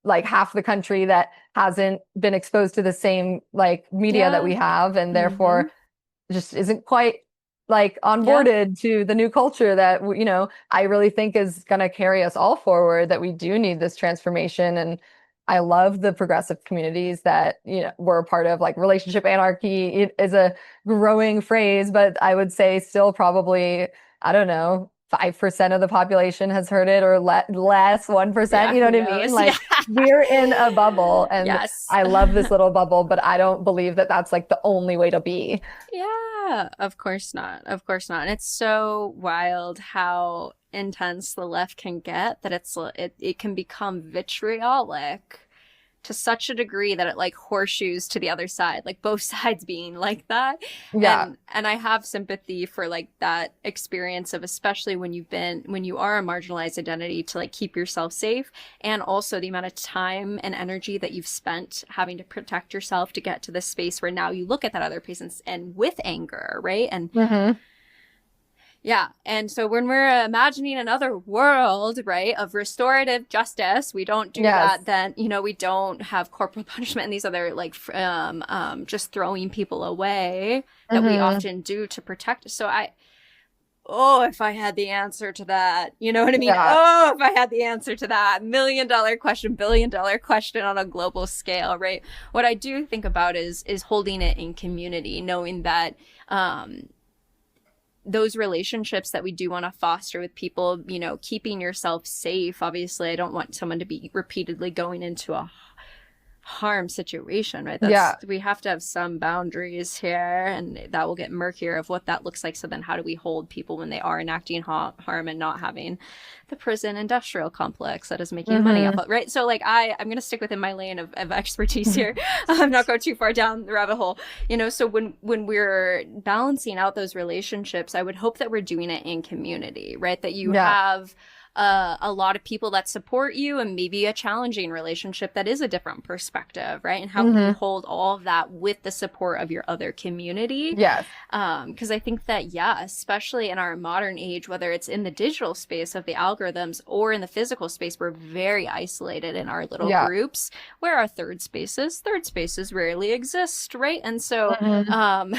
Speaker 3: like half the country that hasn't been exposed to the same like media that we have, and therefore just isn't quite like onboarded to the new culture that, I really think is going to carry us all forward, that we do need this transformation. And I love the progressive communities that, we're a part of. Like relationship anarchy is a growing phrase, but I would say still probably, I don't know, 5% of the population has heard it, or less, 1%, you know what I mean? Like we're in a bubble, and I love this little bubble, but I don't believe that that's like the only way to be.
Speaker 1: Yeah, of course not. Of course not. And it's so wild how intense the left can get, that it can become vitriolic to such a degree that it like horseshoes to the other side, like both sides being like that. And I have sympathy for like that experience of, especially when you are a marginalized identity, to like keep yourself safe, and also the amount of time and energy that you've spent having to protect yourself to get to this space where now you look at that other person and with anger, right? And Yeah. And so when we're imagining another world, right, of restorative justice, we don't do
Speaker 3: Yes.
Speaker 1: that. Then, we don't have corporal punishment and these other like just throwing people away that we
Speaker 3: Hmm.
Speaker 1: often do to protect. So oh, if I had the answer to that, you know what I mean?
Speaker 3: Yeah.
Speaker 1: Oh, if I had the answer to that $1 million question, $1 billion question on a global scale, right? What I do think about is holding it in community, knowing that, those relationships that we do want to foster with people, keeping yourself safe. Obviously, I don't want someone to be repeatedly going into a harm situation, right?
Speaker 3: Yeah.
Speaker 1: We have to have some boundaries here, and that will get murkier of what that looks like. So then how do we hold people when they are enacting harm and not having the prison industrial complex that is making money off
Speaker 3: Hmm.
Speaker 1: of, right? So like I'm going to stick within my lane of expertise here. I'm not going too far down the rabbit hole, so when we're balancing out those relationships, I would hope that we're doing it in community, right? That you
Speaker 3: Yeah.
Speaker 1: have a lot of people that support you, and maybe a challenging relationship that is a different perspective, right? And how can you
Speaker 3: Hmm.
Speaker 1: hold all of that with the support of your other community?
Speaker 3: Yes.
Speaker 1: Because I think that, yeah, especially in our modern age, whether it's in the digital space of the algorithms or in the physical space, we're very isolated in our little
Speaker 3: Yeah.
Speaker 1: groups where our third spaces rarely exist, right? And so,
Speaker 3: Hmm.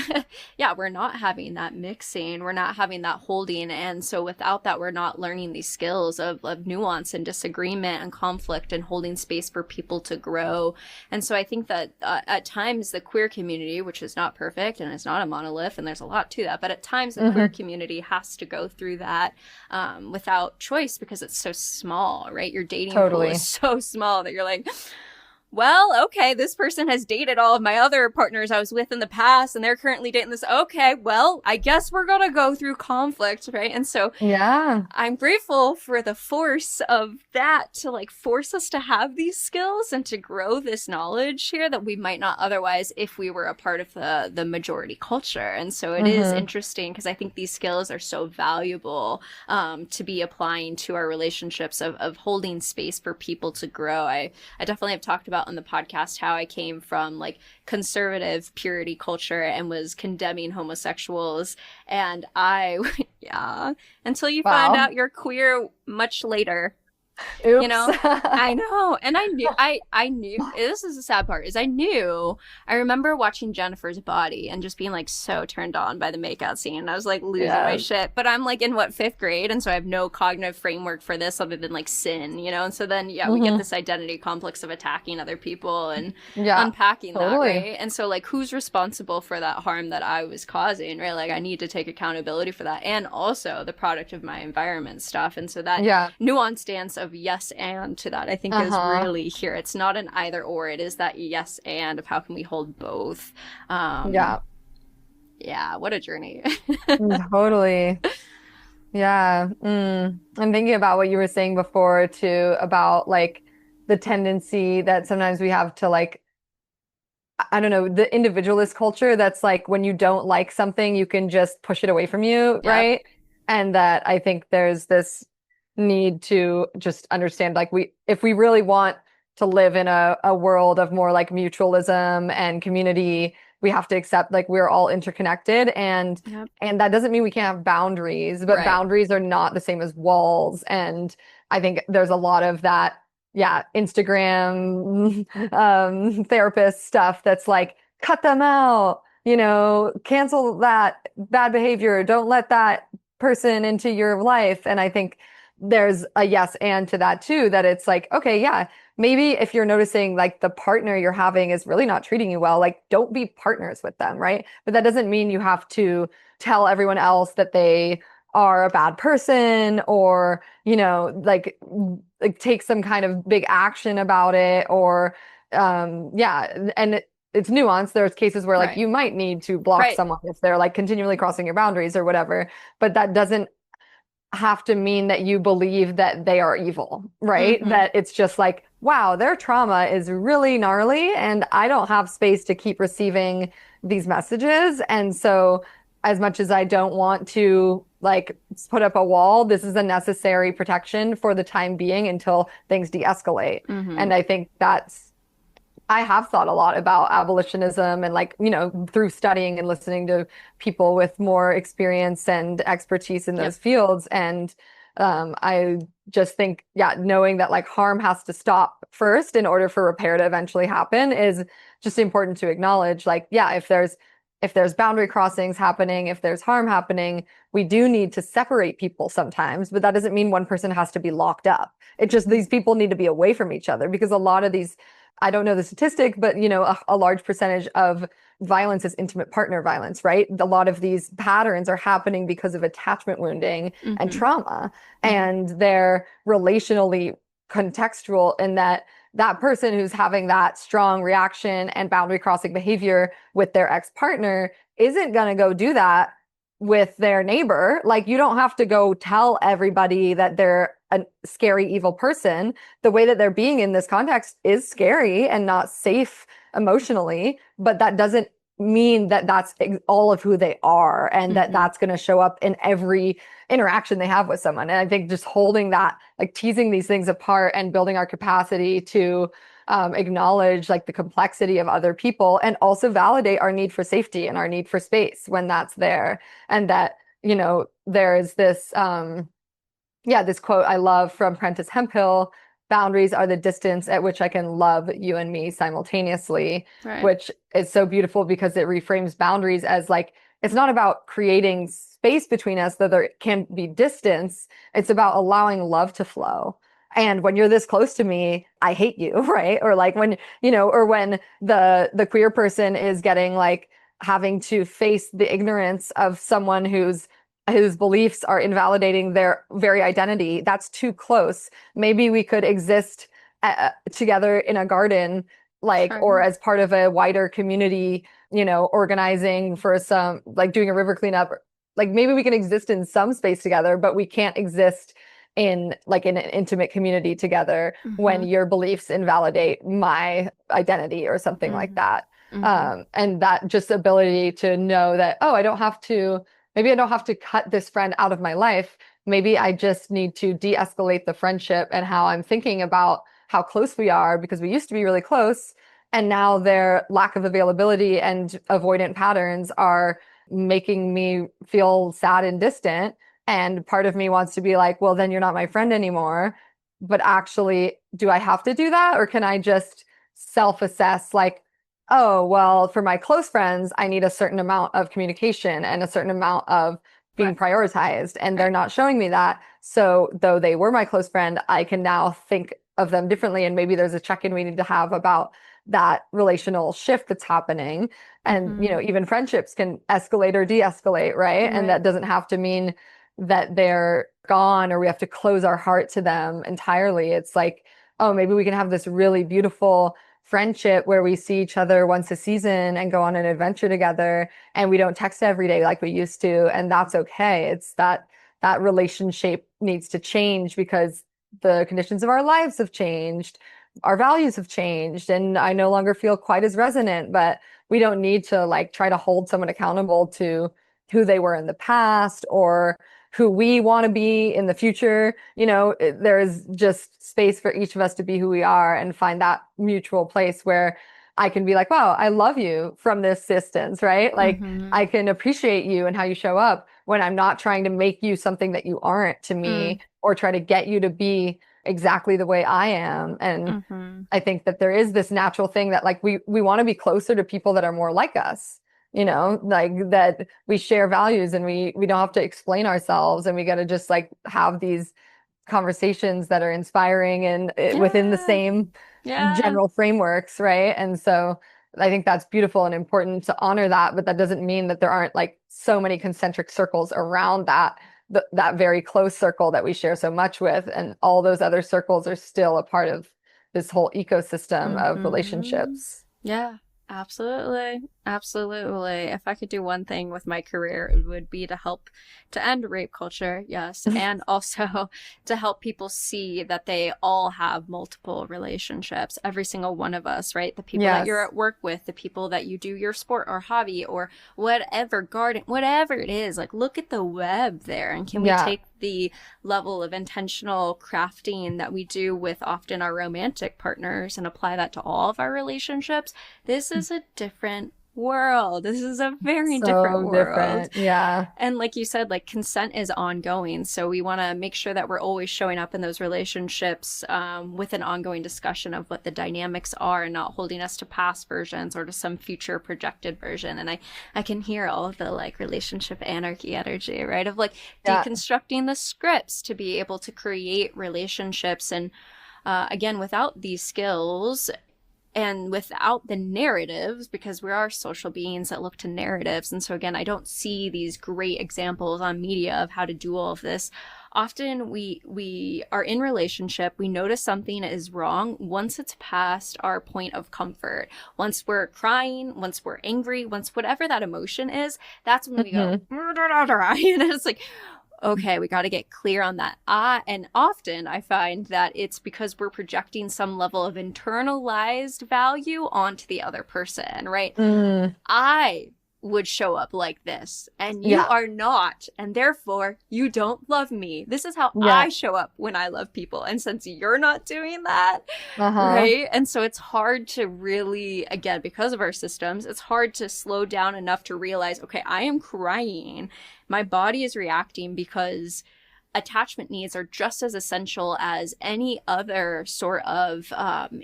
Speaker 1: yeah, we're not having that mixing, we're not having that holding. And so without that, we're not learning these skills of nuance and disagreement and conflict and holding space for people to grow. And so I think that at times the queer community, which is not perfect and it's not a monolith, and there's a lot to that, but at times the queer
Speaker 3: Hmm.
Speaker 1: community has to go through that without choice, because it's so small, right? Your dating pool is
Speaker 3: Totally.
Speaker 1: so small that you're like, well, okay, this person has dated all of my other partners I was with in the past, and they're currently dating this. Okay, well, I guess we're gonna go through conflict, right? And so
Speaker 3: Yeah.
Speaker 1: I'm grateful for the force of that to like force us to have these skills and to grow this knowledge here that we might not otherwise if we were a part of the majority culture. And so it is
Speaker 3: Hmm.
Speaker 1: interesting because I think these skills are so valuable to be applying to our relationships of holding space for people to grow. I definitely have talked about on the podcast how I came from like conservative purity culture and was condemning homosexuals, and yeah, until you find
Speaker 3: Wow.
Speaker 1: out you're queer much later, you
Speaker 3: Oops.
Speaker 1: know. I know. And I knew, this is the sad part, is I remember watching Jennifer's Body and just being like so turned on by the makeout scene. And I was like losing my
Speaker 3: Yeah.
Speaker 1: shit. But I'm like in what, fifth grade? And so I have no cognitive framework for this other than like sin, And so then, yeah, we get
Speaker 3: Hmm.
Speaker 1: this identity complex of attacking other people and
Speaker 3: Yeah.
Speaker 1: unpacking that,
Speaker 3: Totally.
Speaker 1: right? And so, like, who's responsible for that harm that I was causing, right? Like, I need to take accountability for that, and also the product of my environment stuff. And so that
Speaker 3: Yeah.
Speaker 1: nuanced stance of yes and to that, I think, is
Speaker 3: Uh-huh.
Speaker 1: really here. It's not an either or, it is that yes and of how can we hold both.
Speaker 3: Yeah.
Speaker 1: Yeah, what a journey.
Speaker 3: Totally. Yeah. I'm thinking about what you were saying before too, about like the tendency that sometimes we have to like, I don't know, the individualist culture that's like when you don't like something, you can just push it away from you,
Speaker 1: Yep.
Speaker 3: right? And that I think there's this need to just understand like if we really want to live in a world of more like mutualism and community, we have to accept like we're all interconnected,
Speaker 1: Yep.
Speaker 3: and that doesn't mean we can't have boundaries, but
Speaker 1: Right.
Speaker 3: boundaries are not the same as walls. And I think there's a lot of that, yeah, Instagram therapist stuff that's like, cut them out, cancel that bad behavior, don't let that person into your life. And I think there's a yes and to that too, that it's like, okay, yeah, maybe if you're noticing like the partner you're having is really not treating you well, like don't be partners with them, right? But that doesn't mean you have to tell everyone else that they are a bad person, or like take some kind of big action about it, or yeah, and it's nuanced. There's cases where like
Speaker 1: Right.
Speaker 3: you might need to block
Speaker 1: Right.
Speaker 3: someone if they're like continually crossing your boundaries or whatever, but that doesn't have to mean that you believe that they are evil, right?
Speaker 1: Mm-hmm.
Speaker 3: That it's just like, wow, their trauma is really gnarly and I don't have space to keep receiving these messages. And so, as much as I don't want to like put up a wall, this is a necessary protection for the time being until things de-escalate.
Speaker 1: Mm-hmm.
Speaker 3: And I think that's I have thought a lot about abolitionism and like, through studying and listening to people with more experience and expertise in
Speaker 1: Yep.
Speaker 3: those fields. And I just think, yeah, knowing that like harm has to stop first in order for repair to eventually happen is just important to acknowledge. Like, yeah, if there's boundary crossings happening, if there's harm happening, we do need to separate people sometimes, but that doesn't mean one person has to be locked up. It just these people need to be away from each other because a lot of these, I don't know the statistic, but a large percentage of violence is intimate partner violence, right? A lot of these patterns are happening because of attachment wounding and
Speaker 1: Mm-hmm.
Speaker 3: trauma,
Speaker 1: Mm-hmm.
Speaker 3: and they're relationally contextual in that that person who's having that strong reaction and boundary crossing behavior with their ex-partner isn't going to go do that with their neighbor. Like, you don't have to go tell everybody that they're a scary, evil person. The way that they're being in this context is scary and not safe emotionally, but that doesn't mean that that's all of who they are and that
Speaker 1: Mm-hmm.
Speaker 3: that's going to show up in every interaction they have with someone. And I think just holding that, like teasing these things apart and building our capacity to acknowledge like the complexity of other people and also validate our need for safety and our need for space when that's there. And that, there's this, this quote I love from Prentice Hemphill: boundaries are the distance at which I can love you and me simultaneously,
Speaker 1: Right.
Speaker 3: which is so beautiful because it reframes boundaries as like, it's not about creating space between us, though there can be distance. It's about allowing love to flow. And when you're this close to me, I hate you, right? Or like when, or when the queer person is getting like having to face the ignorance of someone whose beliefs are invalidating their very identity, that's too close. Maybe we could exist together in a garden, like,
Speaker 1: Sure.
Speaker 3: or as part of a wider community, organizing for some, like doing a river cleanup. Like, maybe we can exist in some space together, but we can't exist in an intimate community together when
Speaker 1: Mm-hmm.
Speaker 3: your beliefs invalidate my identity or something like
Speaker 1: Mm-hmm.
Speaker 3: that.
Speaker 1: Mm-hmm.
Speaker 3: And that just ability to know that, oh, maybe I don't have to cut this friend out of my life. Maybe I just need to de-escalate the friendship and how I'm thinking about how close we are, because we used to be really close. And now their lack of availability and avoidant patterns are making me feel sad and distant. And part of me wants to be like, well, then you're not my friend anymore. But actually, do I have to do that? Or can I just self-assess, like, oh, well, for my close friends, I need a certain amount of communication and a certain amount of
Speaker 1: Right.
Speaker 3: being prioritized, and they're
Speaker 1: Right.
Speaker 3: not showing me that. So, though they were my close friend, I can now think of them differently. And maybe there's a check in we need to have about that relational shift that's happening. And,
Speaker 1: Mm-hmm.
Speaker 3: even friendships can escalate or de escalate, right? And
Speaker 1: Right.
Speaker 3: that doesn't have to mean that they're gone or we have to close our heart to them entirely. It's like, oh, maybe we can have this really beautiful friendship where we see each other once a season and go on an adventure together, and we don't text every day like we used to, and that's okay. It's that relationship needs to change because the conditions of our lives have changed, our values have changed, and I no longer feel quite as resonant. But we don't need to like try to hold someone accountable to who they were in the past or who we want to be in the future. There is just space for each of us to be who we are and find that mutual place where I can be like, wow, I love you from this distance, right? Like,
Speaker 1: Mm-hmm.
Speaker 3: I can appreciate you and how you show up when I'm not trying to make you something that you aren't to
Speaker 1: Mm.
Speaker 3: me or try to get you to be exactly the way I am. And
Speaker 1: Mm-hmm.
Speaker 3: I think that there is this natural thing that like we want to be closer to people that are more like us, like that we share values and we don't have to explain ourselves, and we got to just like have these conversations that are inspiring and within the
Speaker 1: Yeah.
Speaker 3: same
Speaker 1: Yeah.
Speaker 3: general frameworks, right? And so I think that's beautiful and important to honor that, but that doesn't mean that there aren't like so many concentric circles around that very close circle that we share so much with, and all those other circles are still a part of this whole ecosystem of
Speaker 1: Mm-hmm.
Speaker 3: relationships.
Speaker 1: Yeah, absolutely. Absolutely. If I could do one thing with my career, it would be to end rape culture, yes, and also to help people see that they all have multiple relationships, every single one of us, right? The people that you're
Speaker 3: Yes.
Speaker 1: at work with, the people that you do your sport or hobby or whatever, garden, whatever it is, like look at the web there, and can we
Speaker 3: Yeah.
Speaker 1: take the level of intentional crafting that we do with often our romantic partners and apply that to all of our relationships, this is a different world. This is a very different
Speaker 3: So
Speaker 1: world.
Speaker 3: different. Yeah.
Speaker 1: And like you said, like consent is ongoing. So we want to make sure that we're always showing up in those relationships with an ongoing discussion of what the dynamics are and not holding us to past versions or to some future projected version. And I can hear all of the like relationship anarchy energy, right? Of like deconstructing the scripts to be able to create relationships. And again, without these skills, and without the narratives, because we are social beings that look to narratives. And so again, I don't see these great examples on media of how to do all of this. Often we are in relationship, we notice something is wrong once it's past our point of comfort. Once we're crying, once we're angry, once whatever that emotion is, that's when we go, and it's like, okay, we got to get clear on that. And often I find that it's because we're projecting some level of internalized value onto the other person, right? I would show up like this and you are not, and therefore you don't love me. This is how I show up when I love people. And since you're not doing that, right? And so it's hard to really, again, because of our systems, it's hard to slow down enough to realize, okay, I am crying. My body is reacting because attachment needs are just as essential as any other sort of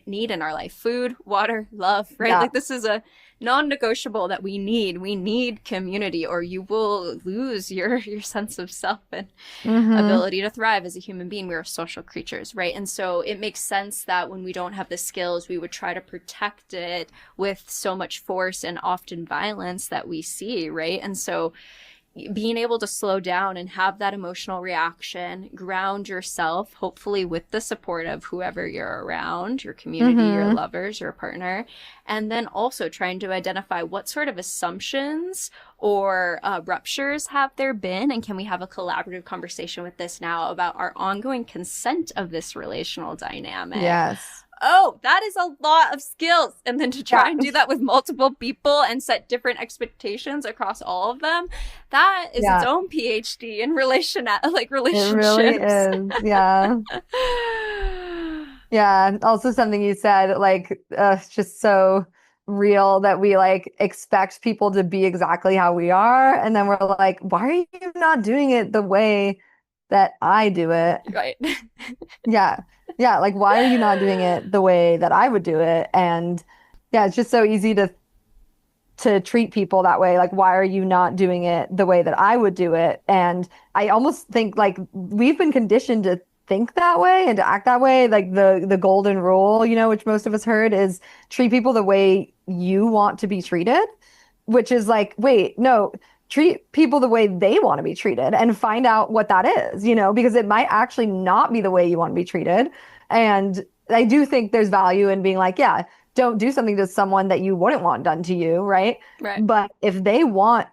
Speaker 1: need in our life. Food, water, love, right? Like this is a non-negotiable that we need. We need community or you will lose your sense of self and ability to thrive as a human being. We are social creatures, right? And so it makes sense that when we don't have the skills, we would try to protect it with so much force and often violence that we see, right? And so being able to slow down and have that emotional reaction, ground yourself, hopefully with the support of whoever you're around, your community, your lovers, your partner, and then also trying to identify what sort of assumptions or ruptures have there been, and can we have a collaborative conversation with this now about our ongoing consent of this relational dynamic.
Speaker 3: Yes.
Speaker 1: Oh, that is a lot of skills. And then to try and do that with multiple people and set different expectations across all of them, that is its own PhD in relationships.
Speaker 3: It really is. Yeah. Yeah. Also something you said, like, it's just so real that we like expect people to be exactly how we are. And then we're like, why are you not doing it the way that I do it?
Speaker 1: Right.
Speaker 3: Yeah. Yeah, like why are you not doing it the way that I would do it? And yeah, it's just so easy to treat people that way. Like, why are you not doing it the way that I would do it? And I almost think like we've been conditioned to think that way and to act that way. Like the golden rule, you know, which most of us heard is treat people the way you want to be treated, which is like, wait, no, treat people the way they want to be treated and find out what that is, you know, because it might actually not be the way you want to be treated. And I do think there's value in being like, yeah, don't do something to someone that you wouldn't want done to you, right? But if they want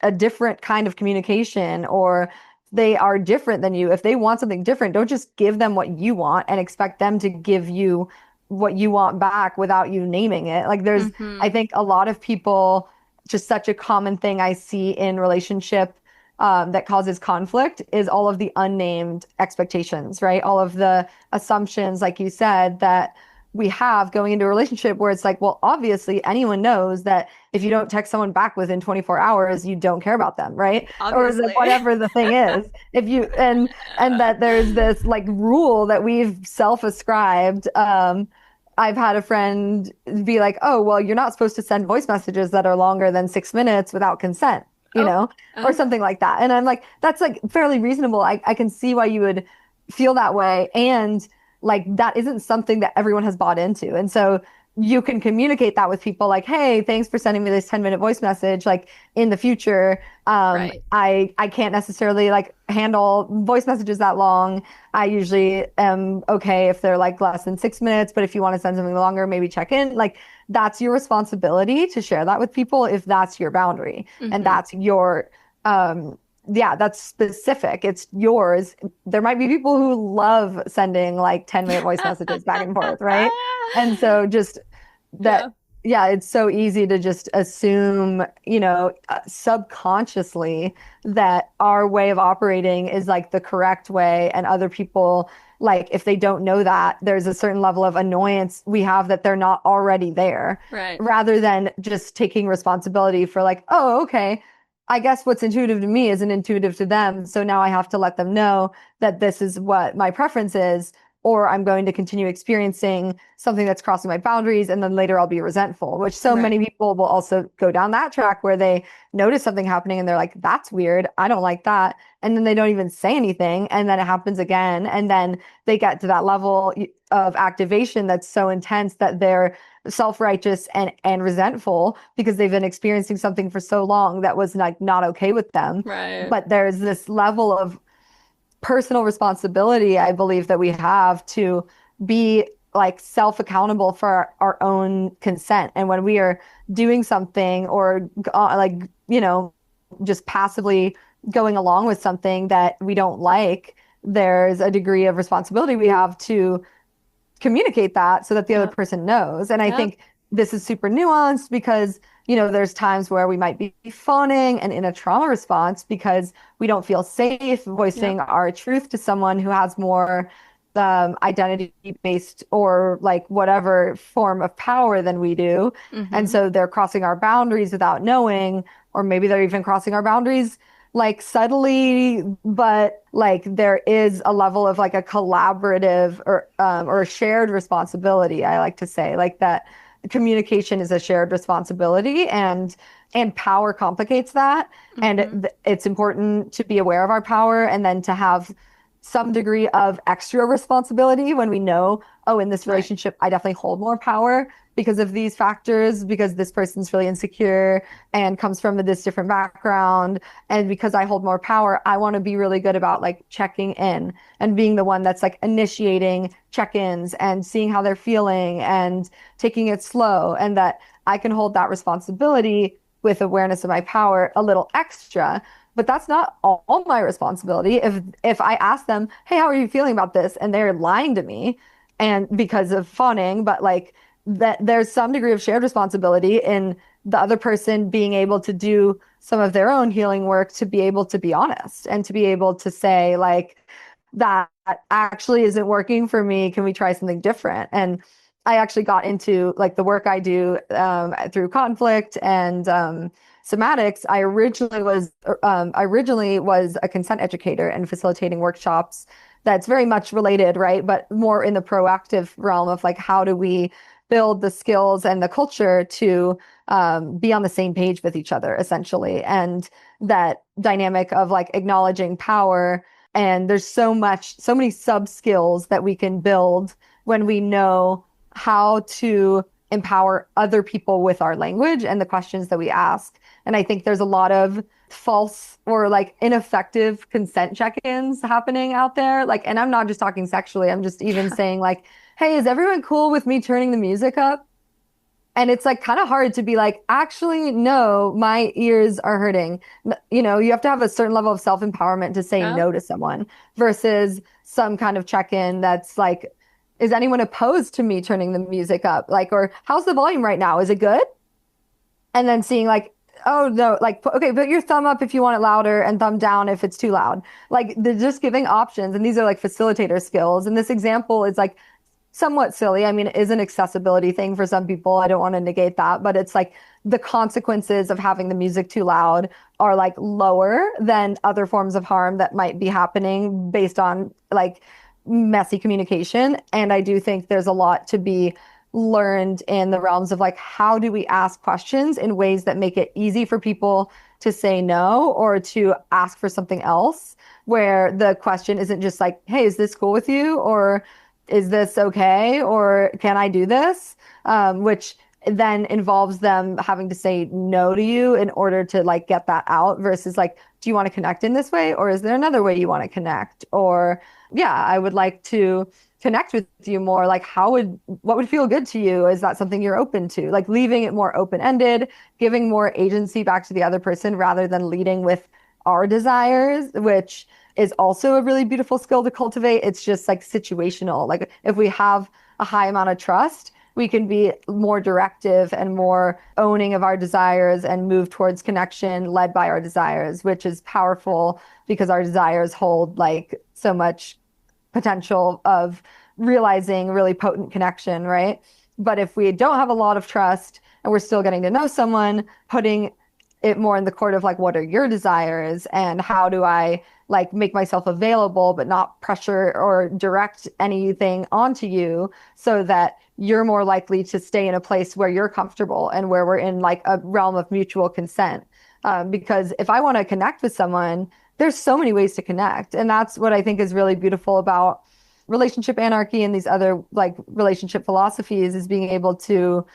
Speaker 3: a different kind of communication or they are different than you, if they want something different, don't just give them what you want and expect them to give you what you want back without you naming it. Like there's, I think a lot of people, just such a common thing I see in relationship that causes conflict is all of the unnamed expectations, right? All of the assumptions, like you said, that we have going into a relationship where it's like, well, obviously anyone knows that if you don't text someone back within 24 hours, you don't care about them, right?
Speaker 1: Obviously.
Speaker 3: Or like whatever the thing is. If you and that there's this like rule that we've self-ascribed. I've had a friend be like, oh, well, you're not supposed to send voice messages that are longer than 6 minutes without consent, you know, or something like that. And I'm like, that's like fairly reasonable. I can see why you would feel that way. And like, that isn't something that everyone has bought into. And so you can communicate that with people like, hey, thanks for sending me this 10-minute voice message. Like in the future, I can't necessarily like handle voice messages that long. I usually am okay if they're like less than 6 minutes, but if you want to send something longer, maybe check in. Like that's your responsibility to share that with people if that's your boundary and that's your, that's specific. It's yours. There might be people who love sending like 10-minute voice messages back and forth, right? And so just that yeah, it's so easy to just assume, subconsciously that our way of operating is like the correct way, and other people, like, if they don't know that, there's a certain level of annoyance we have that they're not already there,
Speaker 1: Right.
Speaker 3: rather than just taking responsibility for like, oh, okay, I guess what's intuitive to me isn't intuitive to them. So now I have to let them know that this is what my preference is, or I'm going to continue experiencing something that's crossing my boundaries, and then later I'll be resentful, which so
Speaker 1: Right.
Speaker 3: many people will also go down that track where they notice something happening and they're like, that's weird. I don't like that. And then they don't even say anything. And then it happens again. And then they get to that level of activation that's so intense that they're self-righteous and resentful because they've been experiencing something for so long that was like not okay with them.
Speaker 1: Right.
Speaker 3: But there's this level of personal responsibility, I believe, that we have to be like self-accountable for our own consent. And when we are doing something, or just passively going along with something that we don't like, there's a degree of responsibility we have to communicate that so that the other
Speaker 1: Yep.
Speaker 3: person knows. And I
Speaker 1: Yep.
Speaker 3: think this is super nuanced because, there's times where we might be fawning and in a trauma response because we don't feel safe
Speaker 1: Yep.
Speaker 3: voicing our truth to someone who has more identity based or like whatever form of power than we do. And
Speaker 1: Mm-hmm.
Speaker 3: so they're crossing our boundaries without knowing, or maybe they're even crossing our boundaries like subtly, but like there is a level of like a collaborative or a shared responsibility. I like to say like that communication is a shared responsibility, and power complicates that. And
Speaker 1: Mm-hmm.
Speaker 3: it's important to be aware of our power, and then to have some degree of extra responsibility when we know, oh, in this
Speaker 1: Right.
Speaker 3: relationship, I definitely hold more power because of these factors, because this person's really insecure and comes from this different background. And because I hold more power, I want to be really good about like checking in and being the one that's like initiating check-ins and seeing how they're feeling and taking it slow. And that I can hold that responsibility with awareness of my power a little extra. But that's not all my responsibility. If I ask them, hey, how are you feeling about this? And they're lying to me, and because of fawning, but like that there's some degree of shared responsibility in the other person being able to do some of their own healing work, to be able to be honest and to be able to say like, that actually isn't working for me. Can we try something different? And I actually got into like the work I do through conflict and somatics. I originally was a consent educator and facilitating workshops that's very much related, right? But more in the proactive realm of like, how do we build the skills and the culture to be on the same page with each other, essentially. And that dynamic of like acknowledging power. And there's so many sub skills that we can build when we know how to empower other people with our language and the questions that we ask. And I think there's a lot of false or like ineffective consent check-ins happening out there. Like, and I'm not just talking sexually, I'm just even saying like, hey, is everyone cool with me turning the music up? And it's like kind of hard to be like, actually, no, my ears are hurting. You have to have a certain level of self-empowerment to say
Speaker 1: Yep.
Speaker 3: no to someone versus some kind of check-in that's like, is anyone opposed to me turning the music up? Like, or how's the volume right now? Is it good? And then seeing like, oh no, like, okay, put your thumb up if you want it louder and thumb down if it's too loud. Like, they're just giving options. And these are like facilitator skills. And this example is like, somewhat silly. I mean, it is an accessibility thing for some people. I don't want to negate that, but it's like the consequences of having the music too loud are like lower than other forms of harm that might be happening based on like messy communication. And I do think there's a lot to be learned in the realms of like, how do we ask questions in ways that make it easy for people to say no or to ask for something else, where the question isn't just like, hey, is this cool with you? Or is this okay? Or can I do this? Which then involves them having to say no to you in order to like get that out versus like, do you want to connect in this way? Or is there another way you want to connect? Or yeah, I would like to connect with you more. Like, what would feel good to you? Is that something you're open to? Like leaving it more open-ended, giving more agency back to the other person rather than leading with our desires, which is also a really beautiful skill to cultivate. It's just like situational. Like if we have a high amount of trust, we can be more directive and more owning of our desires and move towards connection led by our desires, which is powerful because our desires hold like so much potential of realizing really potent connection, right? But if we don't have a lot of trust and we're still getting to know someone, putting it more in the court of like, what are your desires and how do I like make myself available, but not pressure or direct anything onto you so that you're more likely to stay in a place where you're comfortable and where we're in like a realm of mutual consent. Because if I want to connect with someone, there's so many ways to connect. And that's what I think is really beautiful about relationship anarchy and these other like relationship philosophies is being able to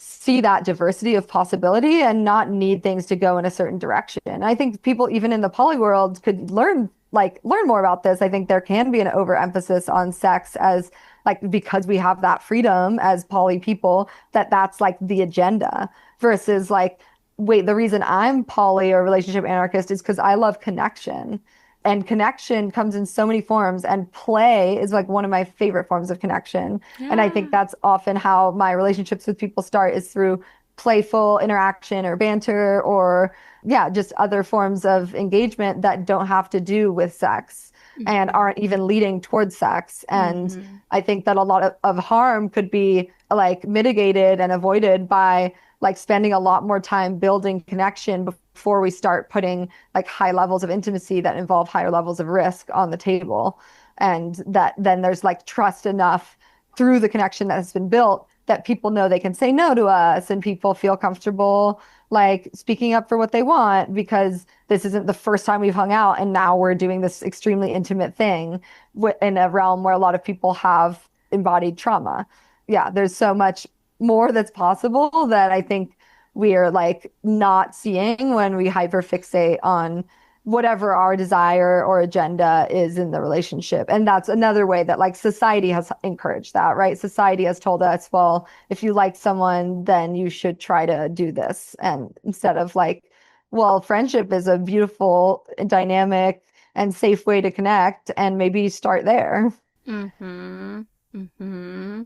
Speaker 3: see that diversity of possibility and not need things to go in a certain direction. I think people even in the poly world could learn more about this. I think there can be an overemphasis on sex as like because we have that freedom as poly people that's like the agenda versus like wait, the reason I'm poly or relationship anarchist is because I love connection. And connection comes in so many forms, and play is like one of my favorite forms of connection.
Speaker 1: Yeah.
Speaker 3: And I think that's often how my relationships with people start is through playful interaction or banter or, yeah, just other forms of engagement that don't have to do with sex and aren't even leading towards sex. And I think that a lot of harm could be like mitigated and avoided by like spending a lot more time building connection before we start putting like high levels of intimacy that involve higher levels of risk on the table. And that then there's like trust enough through the connection that has been built that people know they can say no to us and people feel comfortable like speaking up for what they want because this isn't the first time we've hung out and now we're doing this extremely intimate thing in a realm where a lot of people have embodied trauma. Yeah, there's so much more that's possible that I think we are like not seeing when we hyperfixate on whatever our desire or agenda is in the relationship. And that's another way that like society has encouraged that, right? Society has told us, well, if you like someone, then you should try to do this. And instead of like, well, friendship is a beautiful, dynamic, and safe way to connect, and maybe start there.
Speaker 1: Mm-hmm. Mm-hmm.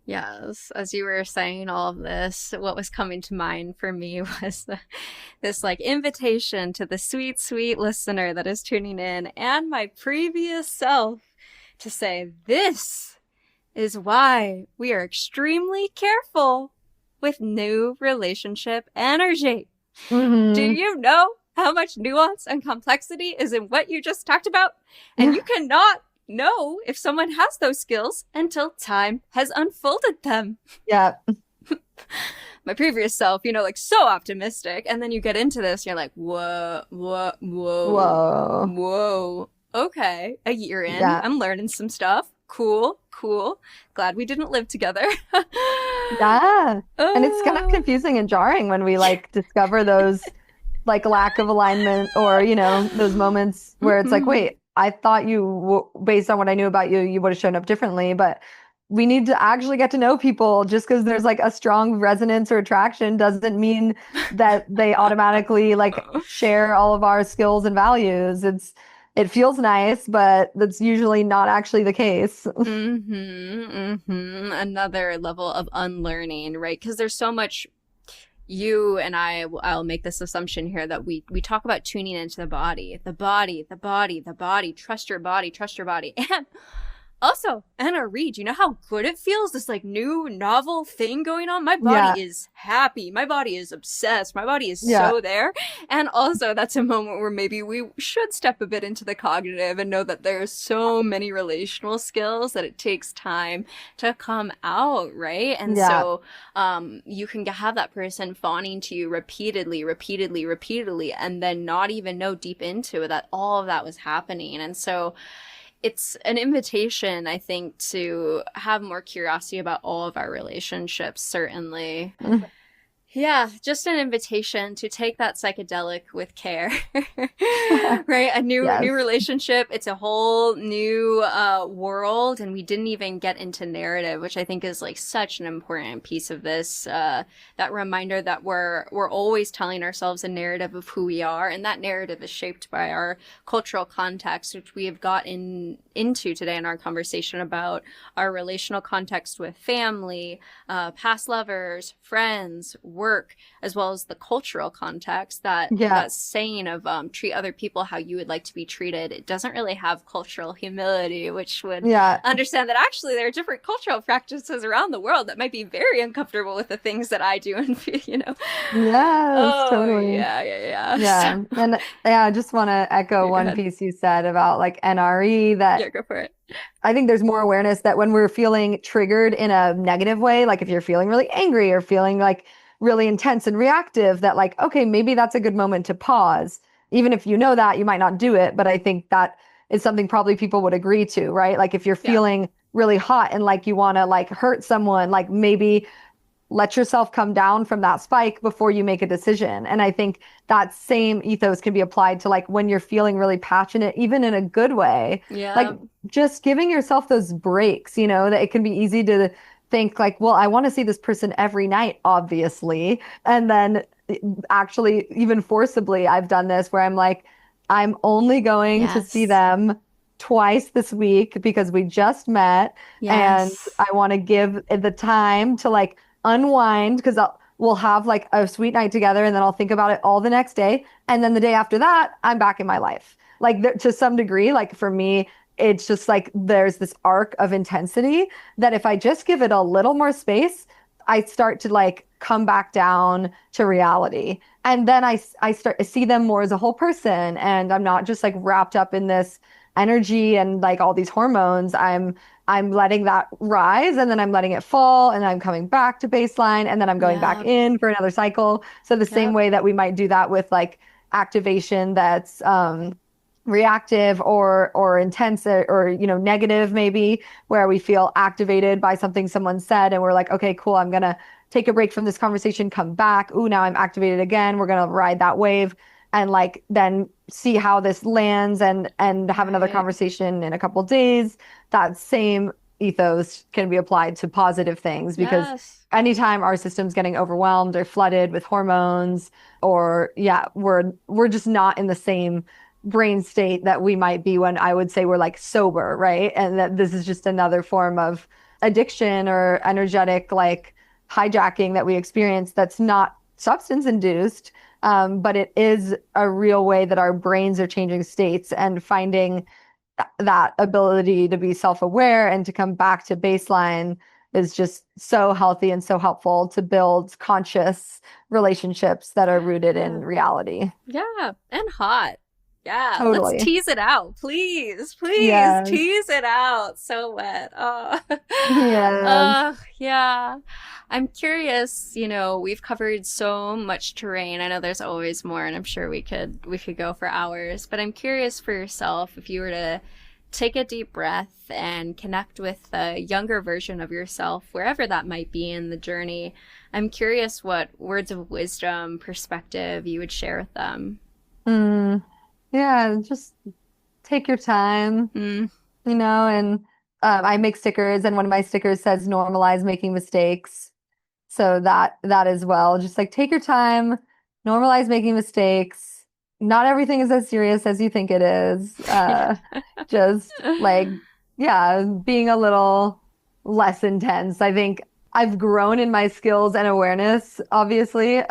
Speaker 1: Yes, as you were saying all of this, what was coming to mind for me was this like invitation to the sweet, sweet listener that is tuning in and my previous self to say, this is why we are extremely careful with new relationship energy.
Speaker 3: Mm-hmm.
Speaker 1: Do you know how much nuance and complexity is in what you just talked about? And you cannot know if someone has those skills until time has unfolded them.
Speaker 3: Yeah.
Speaker 1: My previous self, like so optimistic. And then you get into this, and you're like, whoa. Okay. A year in,
Speaker 3: Yeah.
Speaker 1: I'm learning some stuff. Cool. Glad we didn't live together.
Speaker 3: Yeah. And it's kind of confusing and jarring when we like discover those like lack of alignment or, those moments where it's like, wait, I thought based on what I knew about you, you would have shown up differently, but we need to actually get to know people. Just because there's like a strong resonance or attraction doesn't mean that they automatically like share all of our skills and values. It feels nice, but that's usually not actually the case.
Speaker 1: Another level of unlearning, right? Because there's so much. You and I'll make this assumption here that we talk about tuning into the body, trust your body. And also, Anna Reed, you know how good it feels? This like new novel thing going on. My body is happy. My body is obsessed. My body is so there. And also that's a moment where maybe we should step a bit into the cognitive and know that there's so many relational skills that it takes time to come out, right? And so you can have that person fawning to you repeatedly, and then not even know deep into it that all of that was happening. And so it's an invitation, I think, to have more curiosity about all of our relationships, certainly. Yeah, just an invitation to take that psychedelic with care, right? A new relationship. It's a whole new world, and we didn't even get into narrative, which I think is like such an important piece of this. That reminder that we're always telling ourselves a narrative of who we are, and that narrative is shaped by our cultural context, which we have gotten into today in our conversation about our relational context with family, past lovers, friends, work, as well as the cultural context, that saying of treat other people how you would like to be treated, it doesn't really have cultural humility, which would understand that actually there are different cultural practices around the world that might be very uncomfortable with the things that I do and feel,
Speaker 3: Yes, totally.
Speaker 1: Yeah.
Speaker 3: And I just want to echo one piece you said about like NRE, that
Speaker 1: go for it.
Speaker 3: I think there's more awareness that when we're feeling triggered in a negative way, like if you're feeling really angry or feeling like really intense and reactive, that like, okay, maybe that's a good moment to pause. Even if you know that, you might not do it, but I think that is something probably people would agree to, right? Like if you're feeling really hot and like you want to like hurt someone, like maybe let yourself come down from that spike before you make a decision. And I think that same ethos can be applied to like when you're feeling really passionate, even in a good way. Like just giving yourself those breaks, that it can be easy to think like, well, I want to see this person every night, obviously. And then actually, even forcibly, I've done this where I'm like, I'm only going to see them twice this week because we just met. And I want to give the time to like unwind, because we'll have like a sweet night together and then I'll think about it all the next day. And then the day after that, I'm back in my life. Like to some degree, like for me, it's just like there's this arc of intensity that if I just give it a little more space, I start to like come back down to reality. And then I start to see them more as a whole person. And I'm not just like wrapped up in this energy and like all these hormones. I'm letting that rise and then I'm letting it fall and I'm coming back to baseline and then I'm going back in for another cycle. So the same way that we might do that with like activation that's reactive or intense or negative, maybe, where we feel activated by something someone said and we're like, okay, cool, I'm gonna take a break from this conversation, come back. Ooh, now I'm activated again. We're gonna ride that wave and like then see how this lands and have another conversation in a couple of days. That same ethos can be applied to positive things, because anytime our system's getting overwhelmed or flooded with hormones, or we're just not in the same brain state that we might be when I would say we're like sober, right? And that this is just another form of addiction or energetic like hijacking that we experience that's not substance induced, but it is a real way that our brains are changing states, and finding that ability to be self-aware and to come back to baseline is just so healthy and so helpful to build conscious relationships that are rooted in reality.
Speaker 1: Yeah, and hot. Yeah,
Speaker 3: totally.
Speaker 1: Let's tease it out. Please tease it out. So wet. Oh. Yeah. I'm curious, we've covered so much terrain. I know there's always more, and I'm sure we could go for hours, but I'm curious for yourself, if you were to take a deep breath and connect with a younger version of yourself, wherever that might be in the journey, I'm curious what words of wisdom, perspective you would share with them.
Speaker 3: Yeah, just take your time, and I make stickers, and one of my stickers says normalize making mistakes. So that as well, just like take your time, normalize making mistakes. Not everything is as serious as you think it is. Just like, being a little less intense. I think I've grown in my skills and awareness, obviously,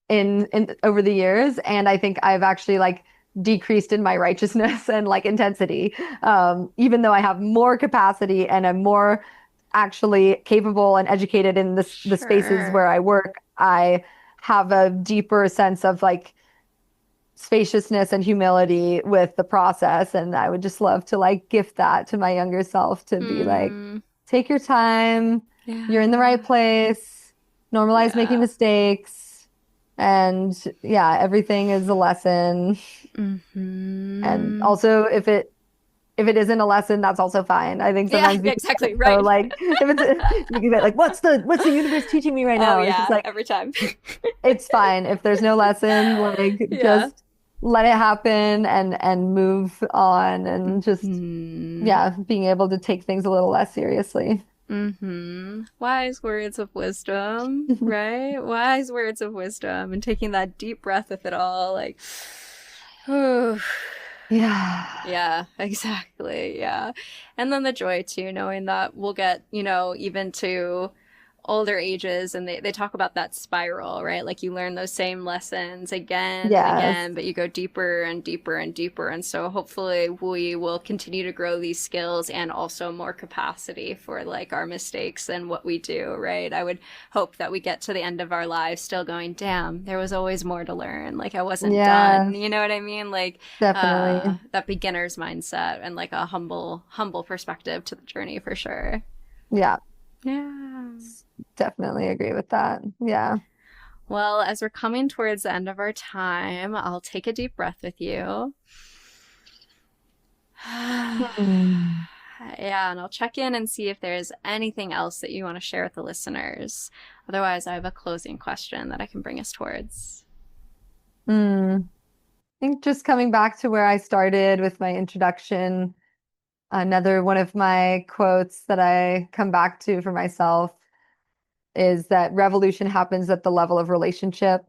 Speaker 3: in over the years. And I think I've actually like decreased in my righteousness and like intensity, even though I have more capacity and I'm more actually capable and educated in the spaces where I work. I have a deeper sense of like spaciousness and humility with the process, and I would just love to like gift that to my younger self, to be like, take your time, you're in the right place, normalize making mistakes, and everything is a lesson. And also if it isn't a lesson, that's also fine. I think sometimes
Speaker 1: exactly right.
Speaker 3: So like if it's you can be like, what's the universe teaching me right now?
Speaker 1: It's
Speaker 3: just like,
Speaker 1: every time.
Speaker 3: It's fine if there's no lesson. Like just let it happen and move on, and just being able to take things a little less seriously.
Speaker 1: Wise words of wisdom, right? Wise words of wisdom, and taking that deep breath with it all, like,
Speaker 3: Yeah.
Speaker 1: Yeah, exactly. Yeah. And then the joy too, knowing that we'll get, even to older ages and they talk about that spiral, right? Like you learn those same lessons again and
Speaker 3: Yes.
Speaker 1: again, but you go deeper and deeper and deeper. And so hopefully we will continue to grow these skills and also more capacity for like our mistakes and what we do, right? I would hope that we get to the end of our lives still going, damn, there was always more to learn. Like I wasn't done.
Speaker 3: Yes,
Speaker 1: You know what I mean? Like
Speaker 3: definitely.
Speaker 1: that beginner's mindset and like a humble perspective to the journey for sure.
Speaker 3: Yeah,
Speaker 1: Yeah.
Speaker 3: definitely agree with that. Yeah.
Speaker 1: Well, as we're coming towards the end of our time, I'll take a deep breath with you.
Speaker 3: Hmm.
Speaker 1: Yeah, and I'll check in and see if there's anything else that you want to share with the listeners. Otherwise, I have a closing question that I can bring us towards.
Speaker 3: Hmm. I think just coming back to where I started with my introduction, another one of my quotes that I come back to for myself is that revolution happens at the level of relationship.